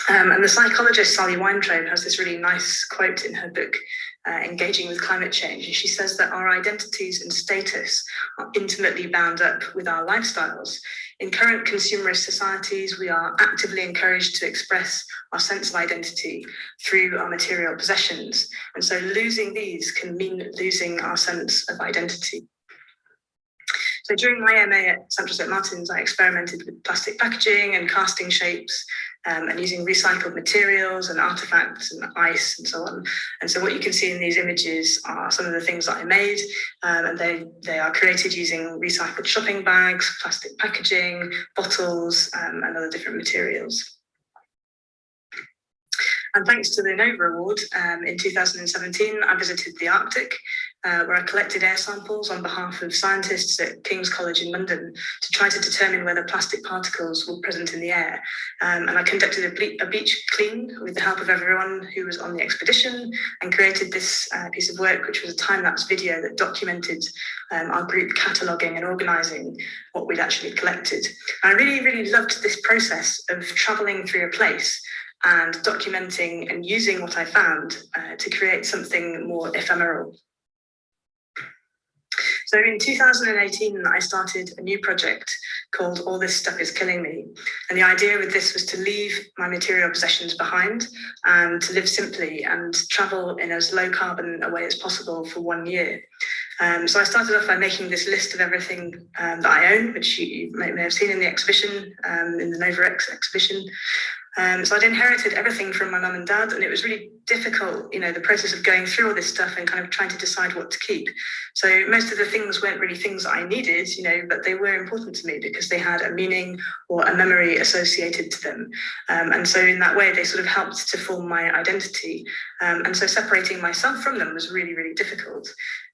And the psychologist Sally Weintraub has this really nice quote in her book, Engaging with Climate Change. And she says that our identities and status are intimately bound up with our lifestyles. In current consumerist societies, we are actively encouraged to express our sense of identity through our material possessions. And so losing these can mean losing our sense of identity. So during my MA at St Martin's, I experimented with plastic packaging and casting shapes and using recycled materials and artifacts and ice and so on. And so what you can see in these images are some of the things that I made, and they are created using recycled shopping bags, plastic packaging, bottles, and other different materials. And thanks to the Nova Award in 2017, I visited the Arctic where I collected air samples on behalf of scientists at King's College in London to try to determine whether plastic particles were present in the air. And I conducted a beach clean with the help of everyone who was on the expedition, and created this piece of work, which was a time-lapse video that documented our group cataloguing and organising what we'd actually collected. And I really, really loved this process of travelling through a place and documenting and using what I found to create something more ephemeral. So in 2018, I started a new project called All This Stuff Is Killing Me. And the idea with this was to leave my material possessions behind and to live simply and travel in as low carbon a way as possible for 1 year. So I started off by making this list of everything that I own, which you may have seen in the exhibition, in the Nova X exhibition. So I'd inherited everything from my mum and dad, and it was really difficult, the process of going through all this stuff and kind of trying to decide what to keep. So most of the things weren't really things that I needed, but they were important to me because they had a meaning or a memory associated to them. And so in that way, they sort of helped to form my identity. And so separating myself from them was really, really difficult.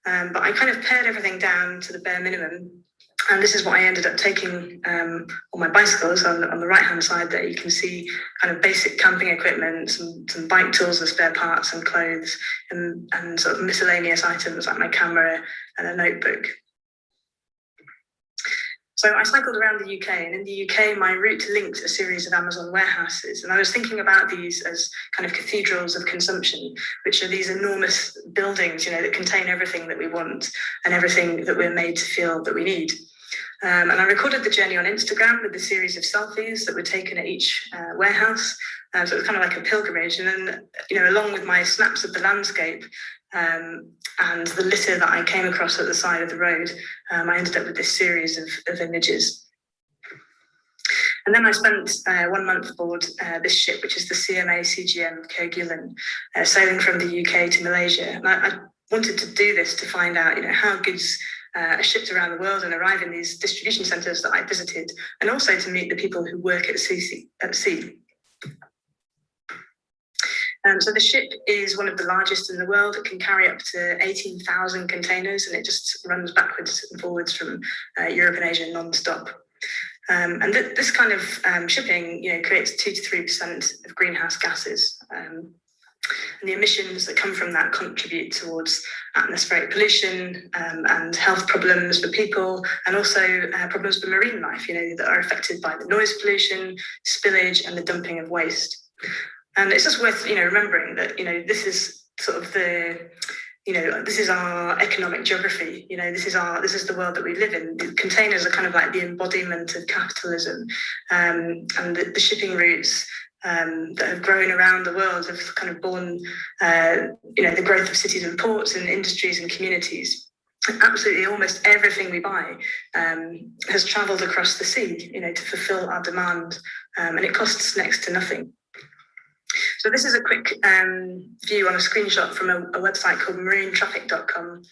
But I kind of pared everything down to the bare minimum. And this is what I ended up taking on my bicycles. On the right-hand side there, you can see kind of basic camping equipment, some bike tools and spare parts and clothes, and sort of miscellaneous items like my camera and a notebook. So I cycled around the UK, and in the UK, my route linked a series of Amazon warehouses. And I was thinking about these as kind of cathedrals of consumption, which are these enormous buildings, that contain everything that we want and everything that we're made to feel that we need. And I recorded the journey on Instagram with a series of selfies that were taken at each warehouse. So it was kind of like a pilgrimage. And then, along with my snaps of the landscape and the litter that I came across at the side of the road, I ended up with this series of images. And then I spent 1 month aboard this ship, which is the CMA CGM Kerguelen, sailing from the UK to Malaysia. And I wanted to do this to find out, how goods are shipped around the world and arrive in these distribution centres that I visited, and also to meet the people who work at sea. So the ship is one of the largest in the world. It can carry up to 18,000 containers, and it just runs backwards and forwards from Europe and Asia non-stop. And this kind of shipping, creates 2 to 3% of greenhouse gases. And the emissions that come from that contribute towards atmospheric pollution and health problems for people, and also problems for marine life, that are affected by the noise pollution, spillage, and the dumping of waste. And it's just worth, remembering that, this is sort of this is our economic geography. This is the world that we live in. The containers are kind of like the embodiment of capitalism, and the shipping routes that have grown around the world have kind of borne, the growth of cities and ports and industries and communities. Absolutely, almost everything we buy has travelled across the sea, to fulfil our demand, and it costs next to nothing. So this is a quick view on a screenshot from a website called marinetraffic.com.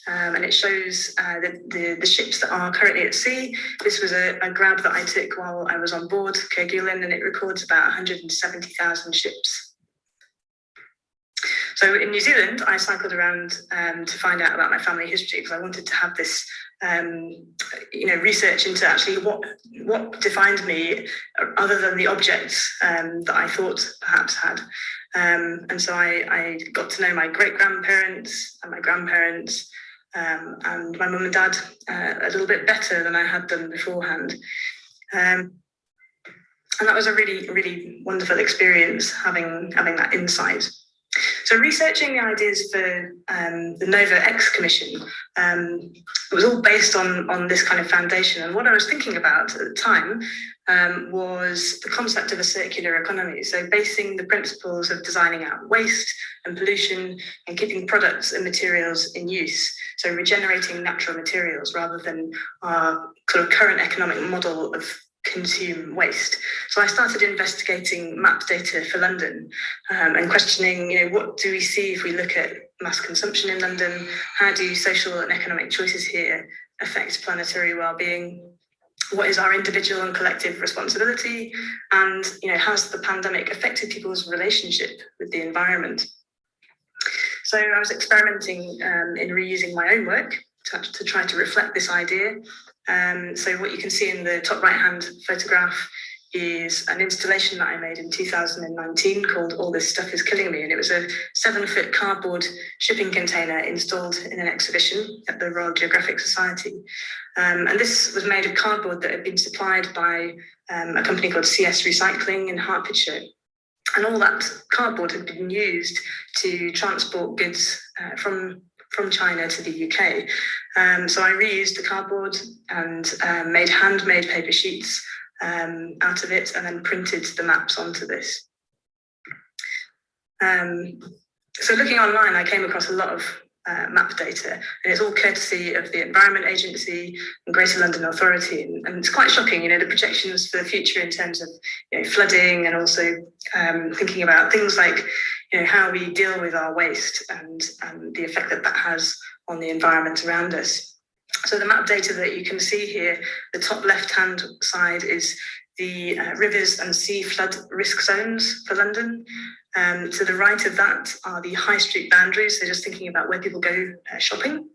And it shows the ships that are currently at sea. This was a grab that I took while I was on board Kerguelen, and it records about 170,000 ships. So in New Zealand, I cycled around to find out about my family history, because I wanted to have this research into actually what defined me other than the objects that I thought perhaps had. And so I got to know my great-grandparents and my grandparents, and my mum and dad a little bit better than I had done beforehand. And that was a really, really wonderful experience, having that insight. So researching the ideas for the Nova X Commission, it was all based on this kind of foundation. And what I was thinking about at the time was the concept of a circular economy. So basing the principles of designing out waste and pollution and keeping products and materials in use. So regenerating natural materials rather than our sort of current economic model of consume waste. So I started investigating map data for London and questioning, what do we see if we look at mass consumption in London? How do social and economic choices here affect planetary well-being? What is our individual and collective responsibility? And, has the pandemic affected people's relationship with the environment? So I was experimenting in reusing my own work to try to reflect this idea. So what you can see in the top right-hand photograph is an installation that I made in 2019 called All This Stuff Is Killing Me. And it was a 7-foot cardboard shipping container installed in an exhibition at the Royal Geographic Society. And this was made of cardboard that had been supplied by a company called CS Recycling in Hertfordshire. And all that cardboard had been used to transport goods from China to the UK. So I reused the cardboard and made handmade paper sheets out of it, and then printed the maps onto this. So looking online, I came across a lot of map data, and it's all courtesy of the Environment Agency and Greater London Authority, and it's quite shocking, the projections for the future in terms of flooding, and also thinking about things like how we deal with our waste and the effect that that has on the environment around us. So the map data that you can see here, the top left-hand side is the rivers and sea flood risk zones for London. To the right of that are the high street boundaries, so just thinking about where people go shopping.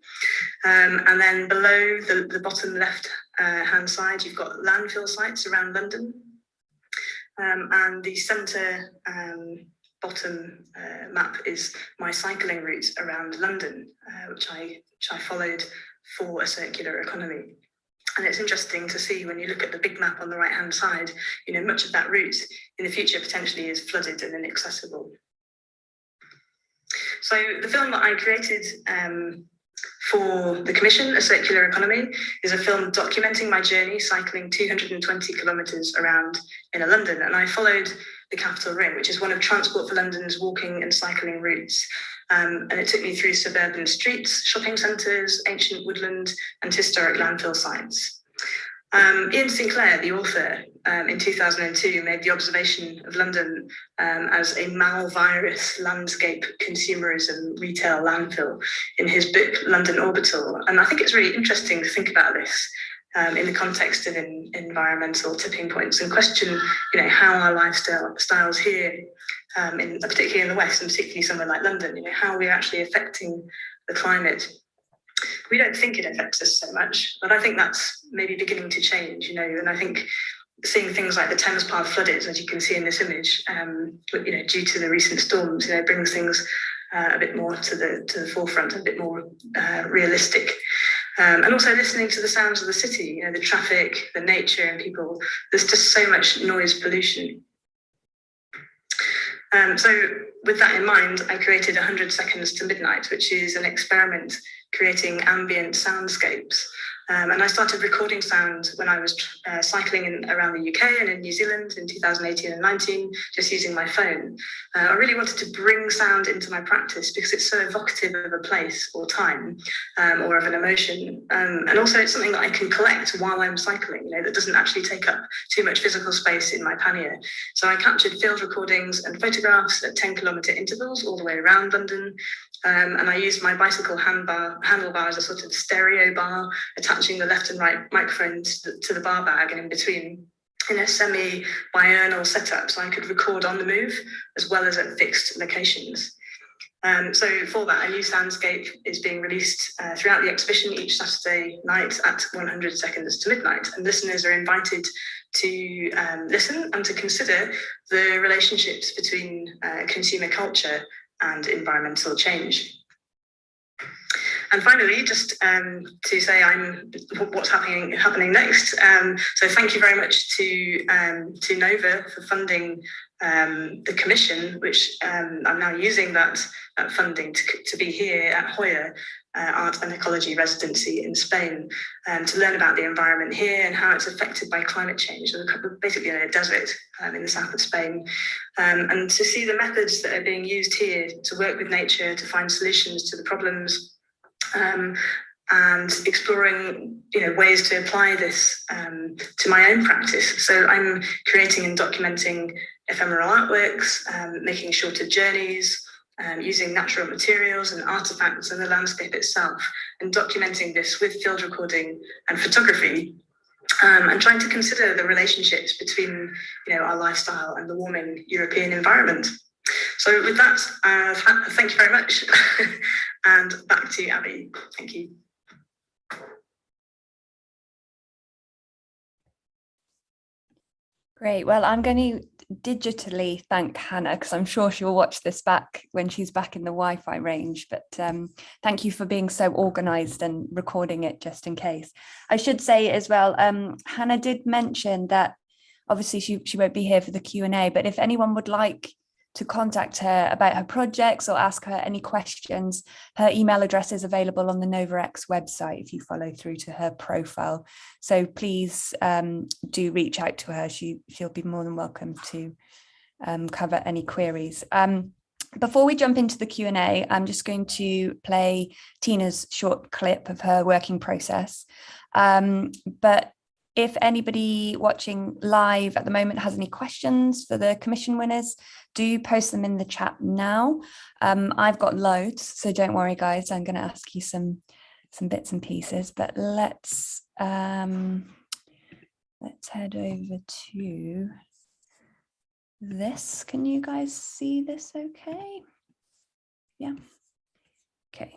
And then below the bottom left-hand side, you've got landfill sites around London. And the centre bottom map is my cycling route around London, which I followed for a circular economy. And it's interesting to see when you look at the big map on the right-hand side, much of that route in the future potentially is flooded and inaccessible. So the film that I created for the Commission, A Circular Economy, is a film documenting my journey cycling 220 kilometres around inner London. And I followed the Capital Ring, which is one of Transport for London's walking and cycling routes. And it took me through suburban streets, shopping centres, ancient woodland and historic landfill sites. Ian Sinclair, the author, in 2002 made the observation of London as a malvirus landscape consumerism retail landfill in his book London Orbital. And I think it's really interesting to think about this in the context of environmental tipping points, and question how our lifestyles here, particularly in the West, and particularly somewhere like London, how we're actually affecting the climate. We don't think it affects us so much, but I think that's maybe beginning to change, and I think seeing things like the Thames Path flooded, as you can see in this image, due to the recent storms, brings things a bit more to the forefront, a bit more realistic. And also listening to the sounds of the city, the traffic, the nature and people. There's just so much noise pollution. So with that in mind, I created 100 Seconds to Midnight, which is an experiment creating ambient soundscapes. And I started recording sound when I was cycling around the UK and in New Zealand in 2018 and 19, just using my phone. I really wanted to bring sound into my practice because it's so evocative of a place or time, or of an emotion. And also it's something that I can collect while I'm cycling, that doesn't actually take up too much physical space in my pannier. So I captured field recordings and photographs at 10-kilometre intervals all the way around London. And I used my bicycle handlebar as a sort of stereo bar, attaching the left and right microphones to the bar bag and in between, in a semi-biurnal setup, so I could record on the move as well as at fixed locations. So for that, a new soundscape is being released throughout the exhibition each Saturday night at 100 Seconds to Midnight, and listeners are invited to listen and to consider the relationships between consumer culture and environmental change. And finally, just to say what's happening next. So thank you very much to Nova for funding the commission, which I'm now using that funding to be here at Hoya Art and Ecology Residency in Spain, to learn about the environment here and how it's affected by climate change. So we're basically in a desert in the south of Spain, and to see the methods that are being used here to work with nature, to find solutions to the problems, and exploring ways to apply this to my own practice. So I'm creating and documenting ephemeral artworks, making shorter journeys, using natural materials and artifacts and the landscape itself, and documenting this with field recording and photography, and trying to consider the relationships between our lifestyle and the warming European environment. So with that, thank you very much. And back to Abbie. Thank you. Great. Well, I'm going to digitally thank Hannah because I'm sure she'll watch this back when she's back in the Wi-Fi range. But thank you for being so organised and recording it just in case. I should say as well, Hannah did mention that obviously she won't be here for the Q&A, but if anyone would like to contact her about her projects or ask her any questions, her email address is available on the NovaX website if you follow through to her profile. So please do reach out to her. She'll be more than welcome to cover any queries. Before we jump into the Q&A, I'm just going to play Tina's short clip of her working process. But if anybody watching live at the moment has any questions for the commission winners, do post them in the chat now. I've got loads, so don't worry, guys. I'm going to ask you some bits and pieces, but let's head over to this. Can you guys see this okay? Yeah. Okay.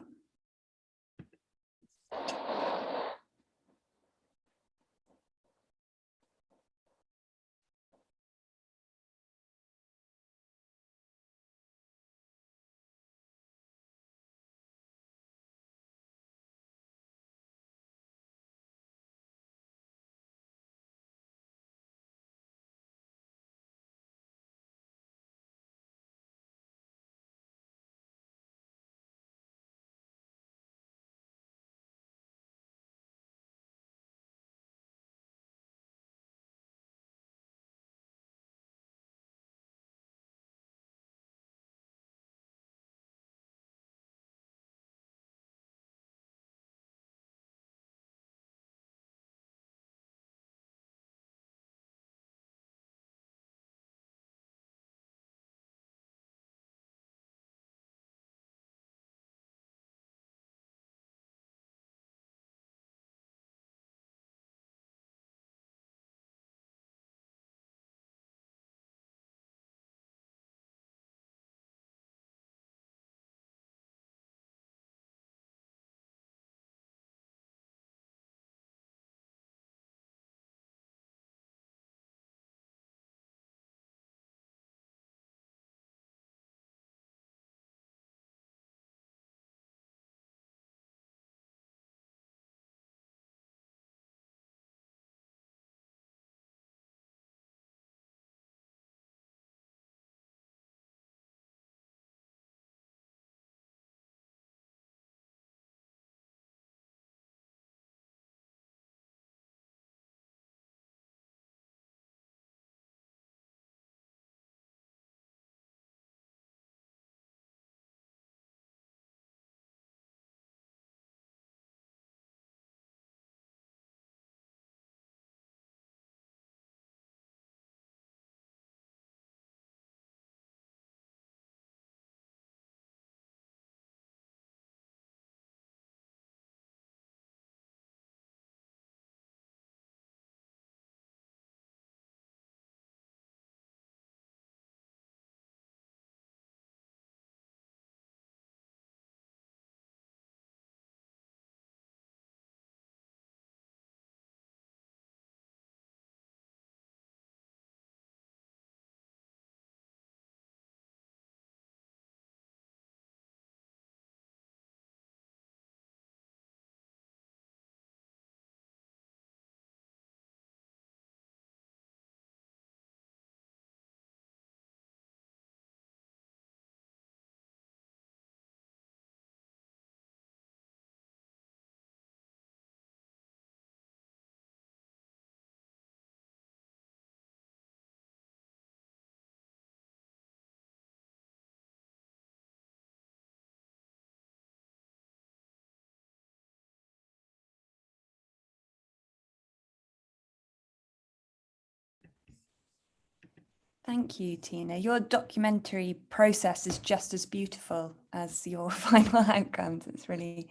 Thank you, Tina. Your documentary process is just as beautiful as your final outcomes. It's really,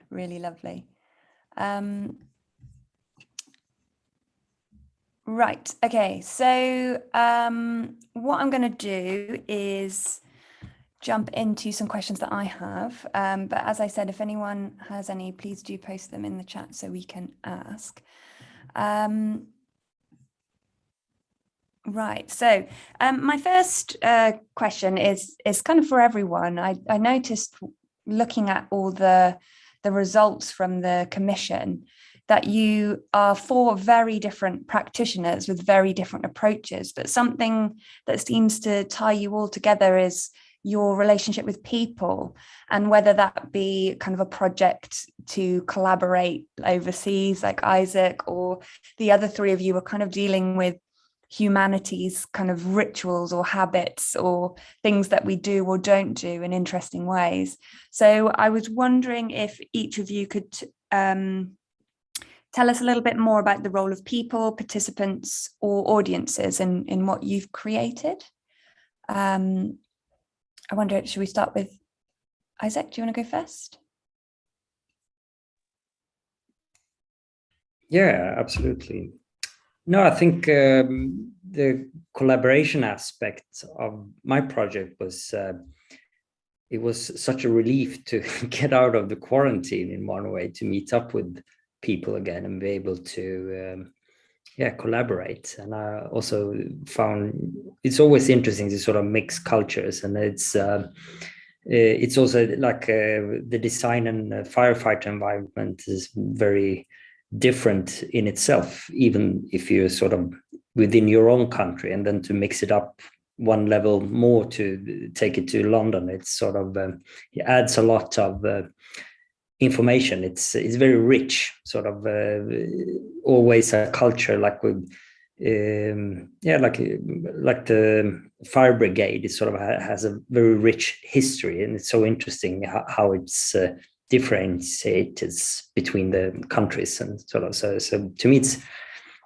really lovely. Right. Okay. So what I'm going to do is jump into some questions that I have. But as I said, if anyone has any, please do post them in the chat so we can ask. Right, so my first question is kind of for everyone. I noticed looking at all the results from the commission that you are 4 very different practitioners with very different approaches, but something that seems to tie you all together is your relationship with people, and whether that be kind of a project to collaborate overseas like Isak, or the other 3 of you are kind of dealing with humanity's kind of rituals or habits or things that we do or don't do in interesting ways. So I was wondering if each of you could tell us a little bit more about the role of people, participants, or audiences in what you've created. I wonder, should we start with Isak? Do you want to go first? Yeah, absolutely. No, I think the collaboration aspect of my project was, it was such a relief to get out of the quarantine in one way, to meet up with people again and be able to collaborate. And I also found it's always interesting to sort of mix cultures, and it's also like the design and firefighter environment is very different in itself, even if you're sort of within your own country, and then to mix it up one level more to take it to London, it's sort of it adds a lot of information. It's very rich, sort of always a culture like with like the fire brigade. It sort of has a very rich history, and it's so interesting how it's differentiated between the countries, and sort of so to me it's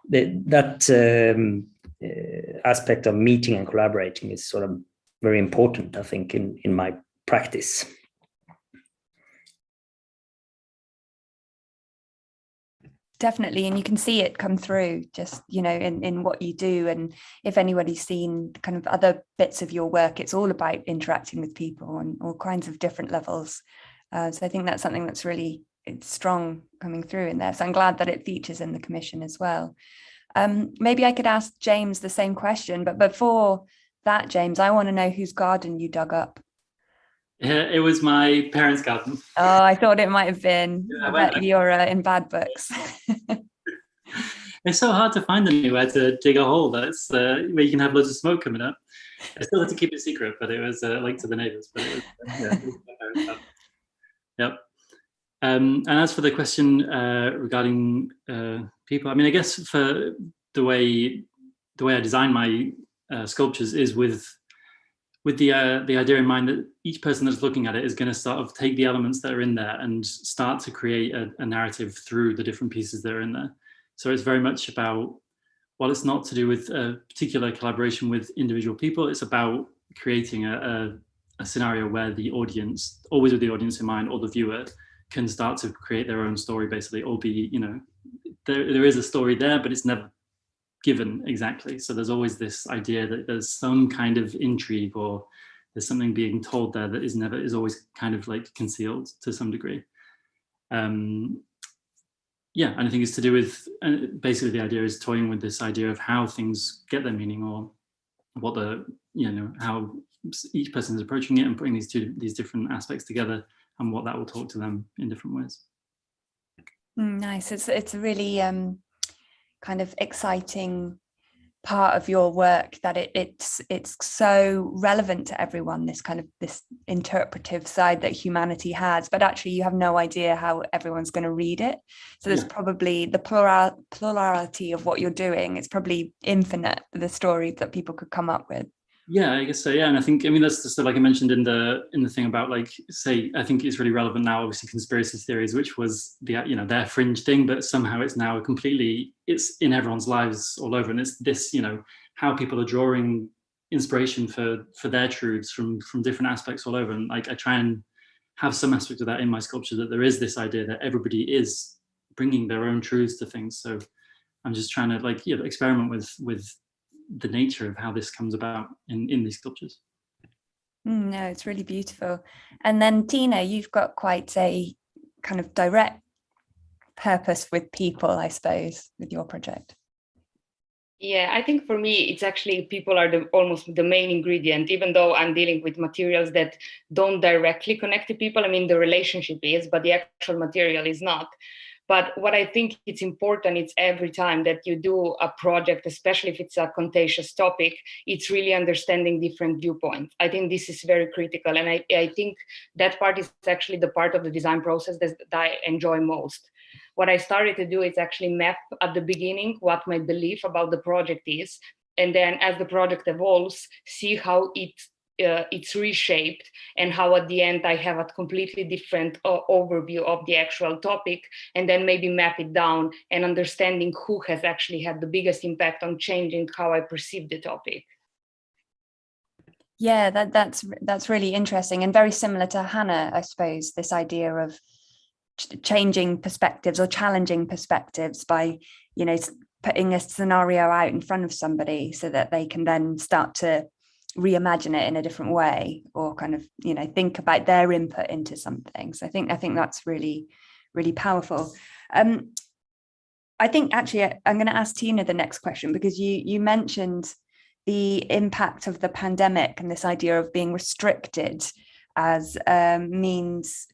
that aspect of meeting and collaborating is sort of very important, I think, in my practice. Definitely, and you can see it come through just, you know, in what you do. And if anybody's seen kind of other bits of your work, it's all about interacting with people on all kinds of different levels. So I think that's something that's really strong coming through in there. So I'm glad that it features in the commission as well. Maybe I could ask James the same question, but before that, James, I want to know whose garden you dug up. It was my parents' garden. Oh, I thought it might have been. Yeah, I bet you're in bad books. It's so hard to find anywhere to dig a hole that's where you can have loads of smoke coming up. I still had to keep it secret, but it was linked to the neighbours. But it was, it was my parents' garden. Yep. And as for the question regarding people, I mean, I guess for the way I design my sculptures is with the idea in mind that each person that's looking at it is going to sort of take the elements that are in there and start to create a narrative through the different pieces that are in there. So it's very much about, while it's not to do with a particular collaboration with individual people, it's about creating a scenario where the audience, always with the audience in mind, or the viewer, can start to create their own story, basically, or be, you know, there is a story there, but it's never given exactly. So there's always this idea that there's some kind of intrigue, or there's something being told there that is always kind of like concealed to some degree. Yeah, and I think it's to do with basically the idea is toying with this idea of how things get their meaning, or what the, you know, how each person is approaching it and putting these different aspects together, and what that will talk to them in different ways. Nice. It's a really kind of exciting part of your work that it's so relevant to everyone, this kind of this interpretive side that humanity has, but actually you have no idea how everyone's going to read it. So there's probably the plurality of what you're doing. It's probably infinite, the stories that people could come up with. Yeah, I guess so. Yeah, and I think, I mean, that's just like I mentioned in the thing about, like, say, I think it's really relevant now, obviously, conspiracy theories, which was the, you know, their fringe thing, but somehow it's now it's in everyone's lives all over, and it's this, you know, how people are drawing inspiration for their truths from different aspects all over. And like I try and have some aspect of that in my sculpture, that there is this idea that everybody is bringing their own truths to things. So I'm just trying to, like, you know, experiment with the nature of how this comes about in these sculptures. No, it's really beautiful. And then Tina, you've got quite a kind of direct purpose with people, I suppose, with your project. Yeah, I think for me, it's actually people are almost the main ingredient, even though I'm dealing with materials that don't directly connect to people. I mean, the relationship is, but the actual material is not. But what I think it's important, it's every time that you do a project, especially if it's a contentious topic, it's really understanding different viewpoints. I think this is very critical. And I think that part is actually the part of the design process that I enjoy most. What I started to do is actually map at the beginning what my belief about the project is. And then as the project evolves, see how it's reshaped and how at the end I have a completely different overview of the actual topic, and then maybe map it down and understanding who has actually had the biggest impact on changing how I perceive the topic. Yeah, that's really interesting and very similar to Hannah, I suppose, this idea of changing perspectives or challenging perspectives by, putting a scenario out in front of somebody so that they can then start to reimagine it in a different way, or kind of, think about their input into something. So I think that's really, really powerful. I think actually I'm going to ask Tina the next question, because you mentioned the impact of the pandemic and this idea of being restricted as means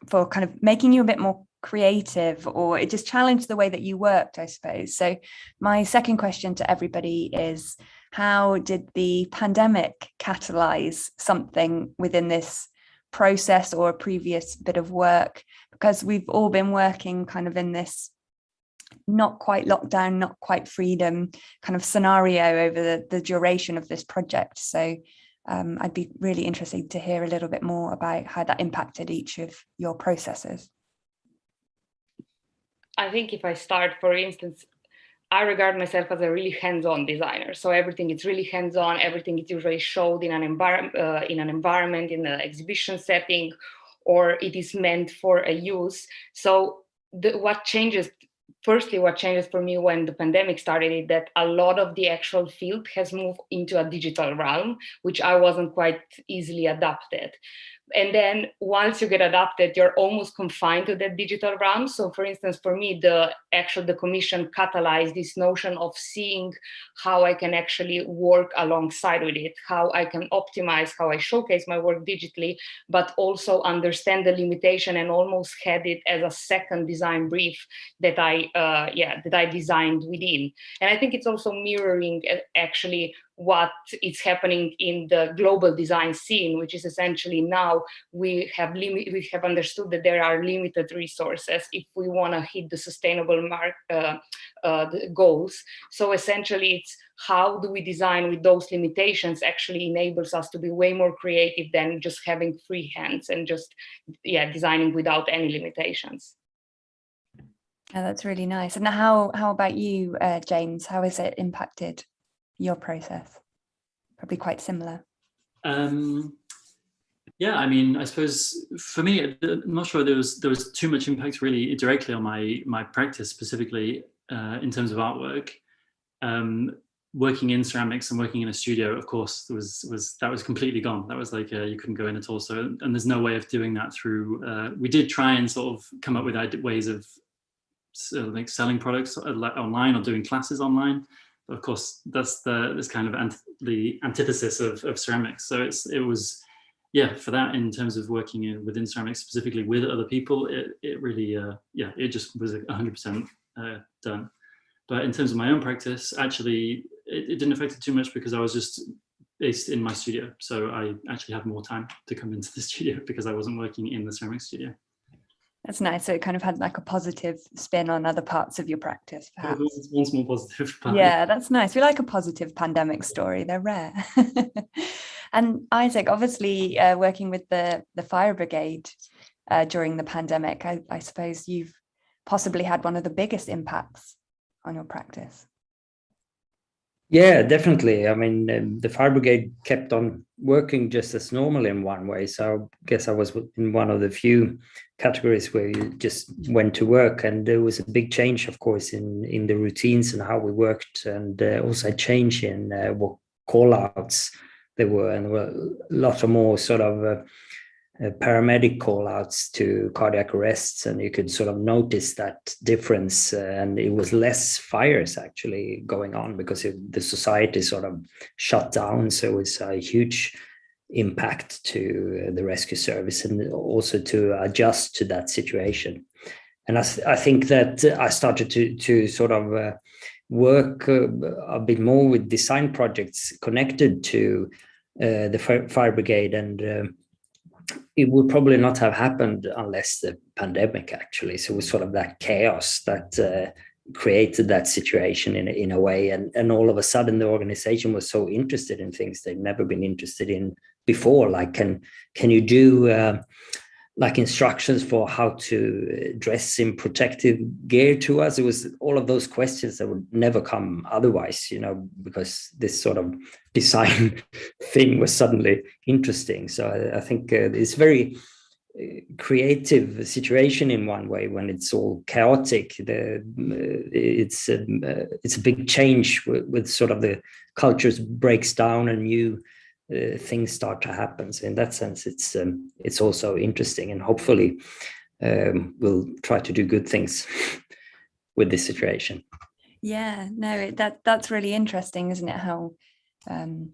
for kind of making you a bit more creative, or it just challenged the way that you worked, I suppose. So my second question to everybody is, how did the pandemic catalyze something within this process or a previous bit of work? Because we've all been working kind of in this not quite lockdown, not quite freedom kind of scenario over the duration of this project. So I'd be really interested to hear a little bit more about how that impacted each of your processes. I think if I start, for instance, I regard myself as a really hands-on designer. So everything is really hands-on. Everything is usually showed in an environment, in an exhibition setting, or it is meant for a use. So what changes for me when the pandemic started is that a lot of the actual field has moved into a digital realm, which I wasn't quite easily adapted. And then once you get adapted, you're almost confined to that digital realm. So for instance, for me, the commission catalyzed this notion of seeing how I can actually work alongside with it, how I can optimize, how I showcase my work digitally, but also understand the limitation, and almost had it as a second design brief that I designed within. And I think it's also mirroring actually what is happening in the global design scene, which is essentially now we have understood that there are limited resources if we want to hit the sustainable the goals. So essentially it's how do we design with those limitations actually enables us to be way more creative than just having free hands and just designing without any limitations. Oh, that's really nice. And how about you, James? How has it impacted your process? Probably quite similar. Yeah, I mean, I suppose for me, I'm not sure there was too much impact really directly on my practice, specifically in terms of artwork. Working in ceramics and working in a studio, of course, that was completely gone. That was like you couldn't go in at all. So, and there's no way of doing that through. We did try and sort of come up with ways of like selling products online or doing classes online. Of course, that's this kind of the antithesis of ceramics. So it was, for that, in terms of working within ceramics, specifically with other people, it really, it just was 100% done. But in terms of my own practice, actually, it didn't affect it too much because I was just based in my studio. So I actually had more time to come into the studio because I wasn't working in the ceramic studio. That's nice. So it kind of had like a positive spin on other parts of your practice, perhaps. One small positive part. Yeah, that's nice. We like a positive pandemic story. They're rare. And Isak, obviously working with the fire brigade during the pandemic, I suppose you've possibly had one of the biggest impacts on your practice. Yeah, definitely. I mean, the fire brigade kept on working just as normal in one way. So I guess I was in one of the few categories where you just went to work, and there was a big change, of course, in the routines and how we worked, and also a change in what call outs there were a lot of more sort of paramedic call-outs to cardiac arrests, and you could sort of notice that difference, and it was less fires actually going on because the society sort of shut down. So it's a huge impact to the rescue service, and also to adjust to that situation. And I think that I started to sort of work a bit more with design projects connected to the fire brigade, and it would probably not have happened unless the pandemic actually. So it was sort of that chaos that created that situation in a way, and all of a sudden the organization was so interested in things they'd never been interested in before, like can you do like instructions for how to dress in protective gear to us. It was all of those questions that would never come otherwise, because this sort of design thing was suddenly interesting. So I think it's very creative situation in one way when it's all chaotic. It's a big change with sort of the cultures breaks down and new things start to happen. So in that sense, it's also interesting, and hopefully we'll try to do good things with this situation. Yeah, no, that's really interesting, isn't it? How kind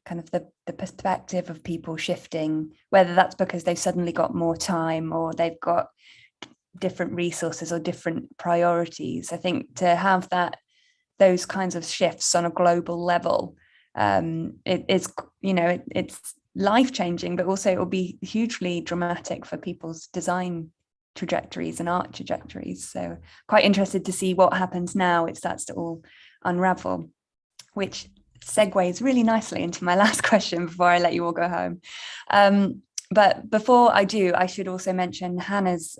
of the perspective of people shifting, whether that's because they've suddenly got more time or they've got different resources or different priorities. I think to have those kinds of shifts on a global level, it's life-changing, but also it will be hugely dramatic for people's design trajectories and art trajectories. So quite interested to see what happens now. It starts to all unravel, which segues really nicely into my last question before I let you all go home. But before I do, I should also mention Hannah's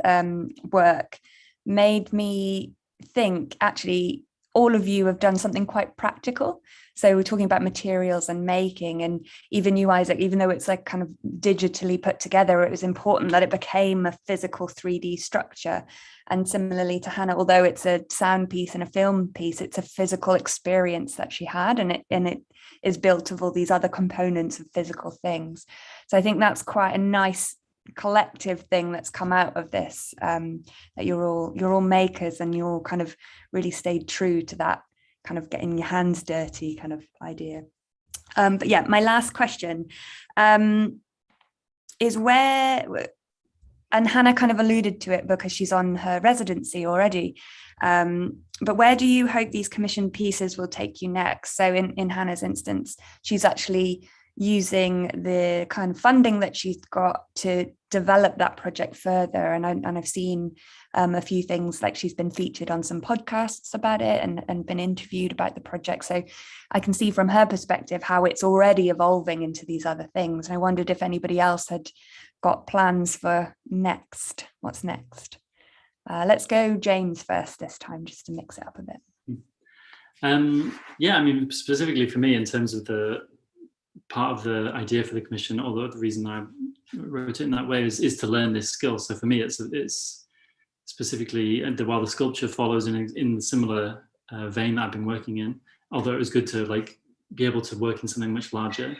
work made me think, actually, all of you have done something quite practical. So we're talking about materials and making, and even you, Isak, even though it's like kind of digitally put together, it was important that it became a physical 3D structure. And similarly to Hannah, although it's a sound piece and a film piece, it's a physical experience that she had, and it is built of all these other components of physical things. So I think that's quite a nice collective thing that's come out of this, that you're all makers, and you're all kind of really stayed true to that kind of getting your hands dirty kind of idea. But yeah, my last question is where, and Hannah kind of alluded to it because she's on her residency already, but where do you hope these commissioned pieces will take you next? So in Hannah's instance, she's actually using the kind of funding that she's got to develop that project further. And I've seen a few things, like she's been featured on some podcasts about it and been interviewed about the project. So I can see from her perspective how it's already evolving into these other things. And I wondered if anybody else had got plans for next. What's next? Let's go James first this time, just to mix it up a bit. Yeah, I mean, specifically for me, in terms of the part of the idea for the commission, although the reason I wrote it in that way is to learn this skill. So for me, it's specifically, while the sculpture follows in the similar vein that I've been working in, although it was good to like be able to work in something much larger.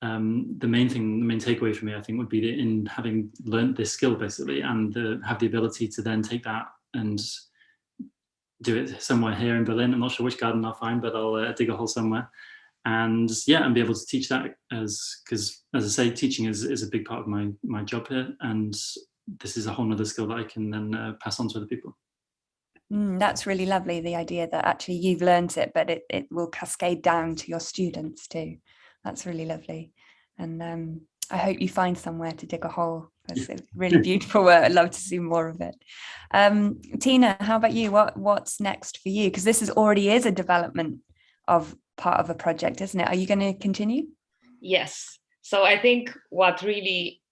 The main takeaway for me, I think, would be in having learned this skill basically, and have the ability to then take that and do it somewhere here in Berlin. I'm not sure which garden I'll find, but I'll dig a hole somewhere. And yeah, and be able to teach that, because as I say, teaching is a big part of my job here, and this is a whole other skill that I can then pass on to other people. That's really lovely, the idea that actually you've learned it, but it will cascade down to your students too. That's really lovely. And I hope you find somewhere to dig a hole. It's really beautiful work. I'd love to see more of it. Tina, how about you? What's next for you? Because this already is a development of part of a project, isn't it? Are you going to continue? Yes. So I think what really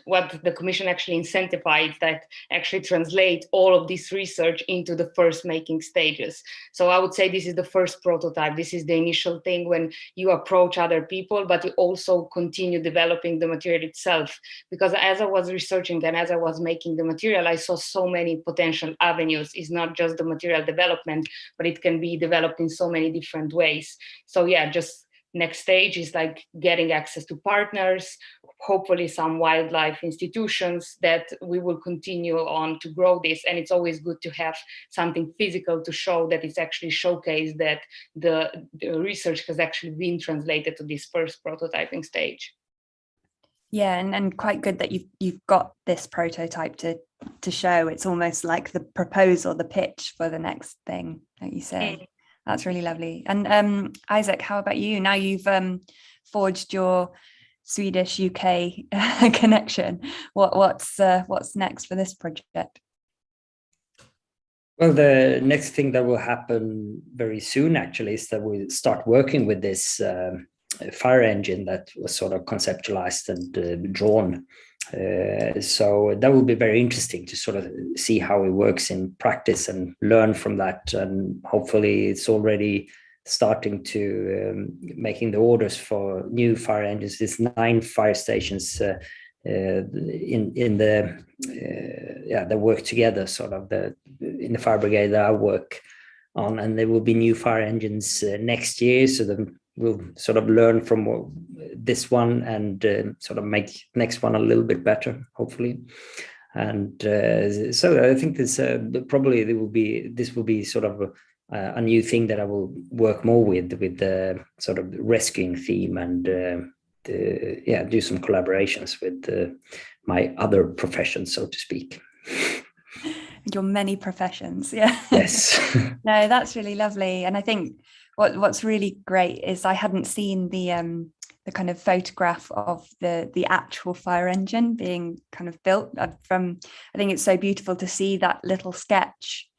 what the commission actually incentivized, that actually translate all of this research into the first making stages. So I would say this is the first prototype. This is the initial thing when you approach other people, but you also continue developing the material itself. Because as I was researching and as I was making the material, I saw so many potential avenues. It's not just the material development, but it can be developed in so many different ways. So yeah, just next stage is like getting access to partners, hopefully some wildlife institutions, that we will continue on to grow this. And it's always good to have something physical to show that it's actually showcased that the research has actually been translated to this first prototyping stage. Yeah, and quite good that you've got this prototype to show. It's almost like the proposal, the pitch for the next thing, like you say. That's really lovely. And Isak, how about you? Now you've forged your Swedish UK connection. What's next for this project? Well, the next thing that will happen very soon, actually, is that we'll start working with this fire engine that was sort of conceptualized and drawn. So that will be very interesting to sort of see how it works in practice and learn from that. And hopefully it's already starting to making the orders for new fire engines. There's 9 fire stations in the they work together, sort of in the fire brigade that I work on, and there will be new fire engines next year. So then we'll sort of learn from this one and sort of make next one a little bit better, hopefully. And so I think this probably this will be sort of a new thing that I will work more with the sort of rescuing theme and do some collaborations with my other professions, so to speak. Your many professions, yeah. Yes. No, that's really lovely. And I think what's really great is I hadn't seen the kind of photograph of the actual fire engine being kind of built from. I think it's so beautiful to see that little sketch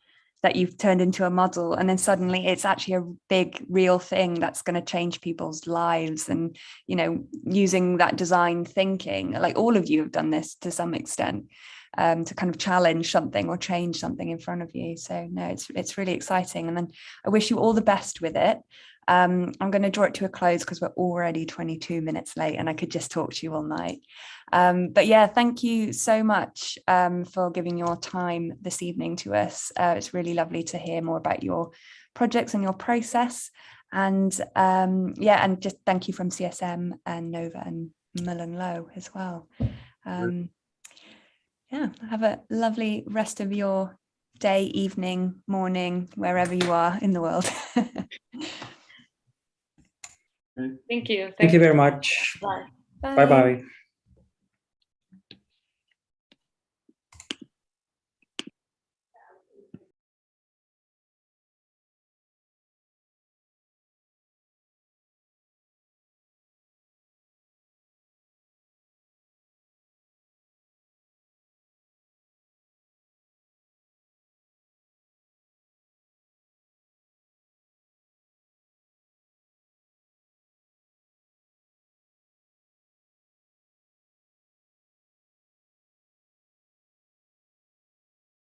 that you've turned into a model, and then suddenly it's actually a big real thing that's going to change people's lives. And, you know, using that design thinking, like all of you have done this to some extent, to kind of challenge something or change something in front of you. So no, it's really exciting. And then I wish you all the best with it. I'm going to draw it to a close because we're already 22 minutes late and I could just talk to you all night. But yeah, thank you so much for giving your time this evening to us. It's really lovely to hear more about your projects and your process. And and just thank you from CSM and Nova and Mullen Lowe as well. Have a lovely rest of your day, evening, morning, wherever you are in the world. Thank you. Thank you very much. Bye. Bye-bye.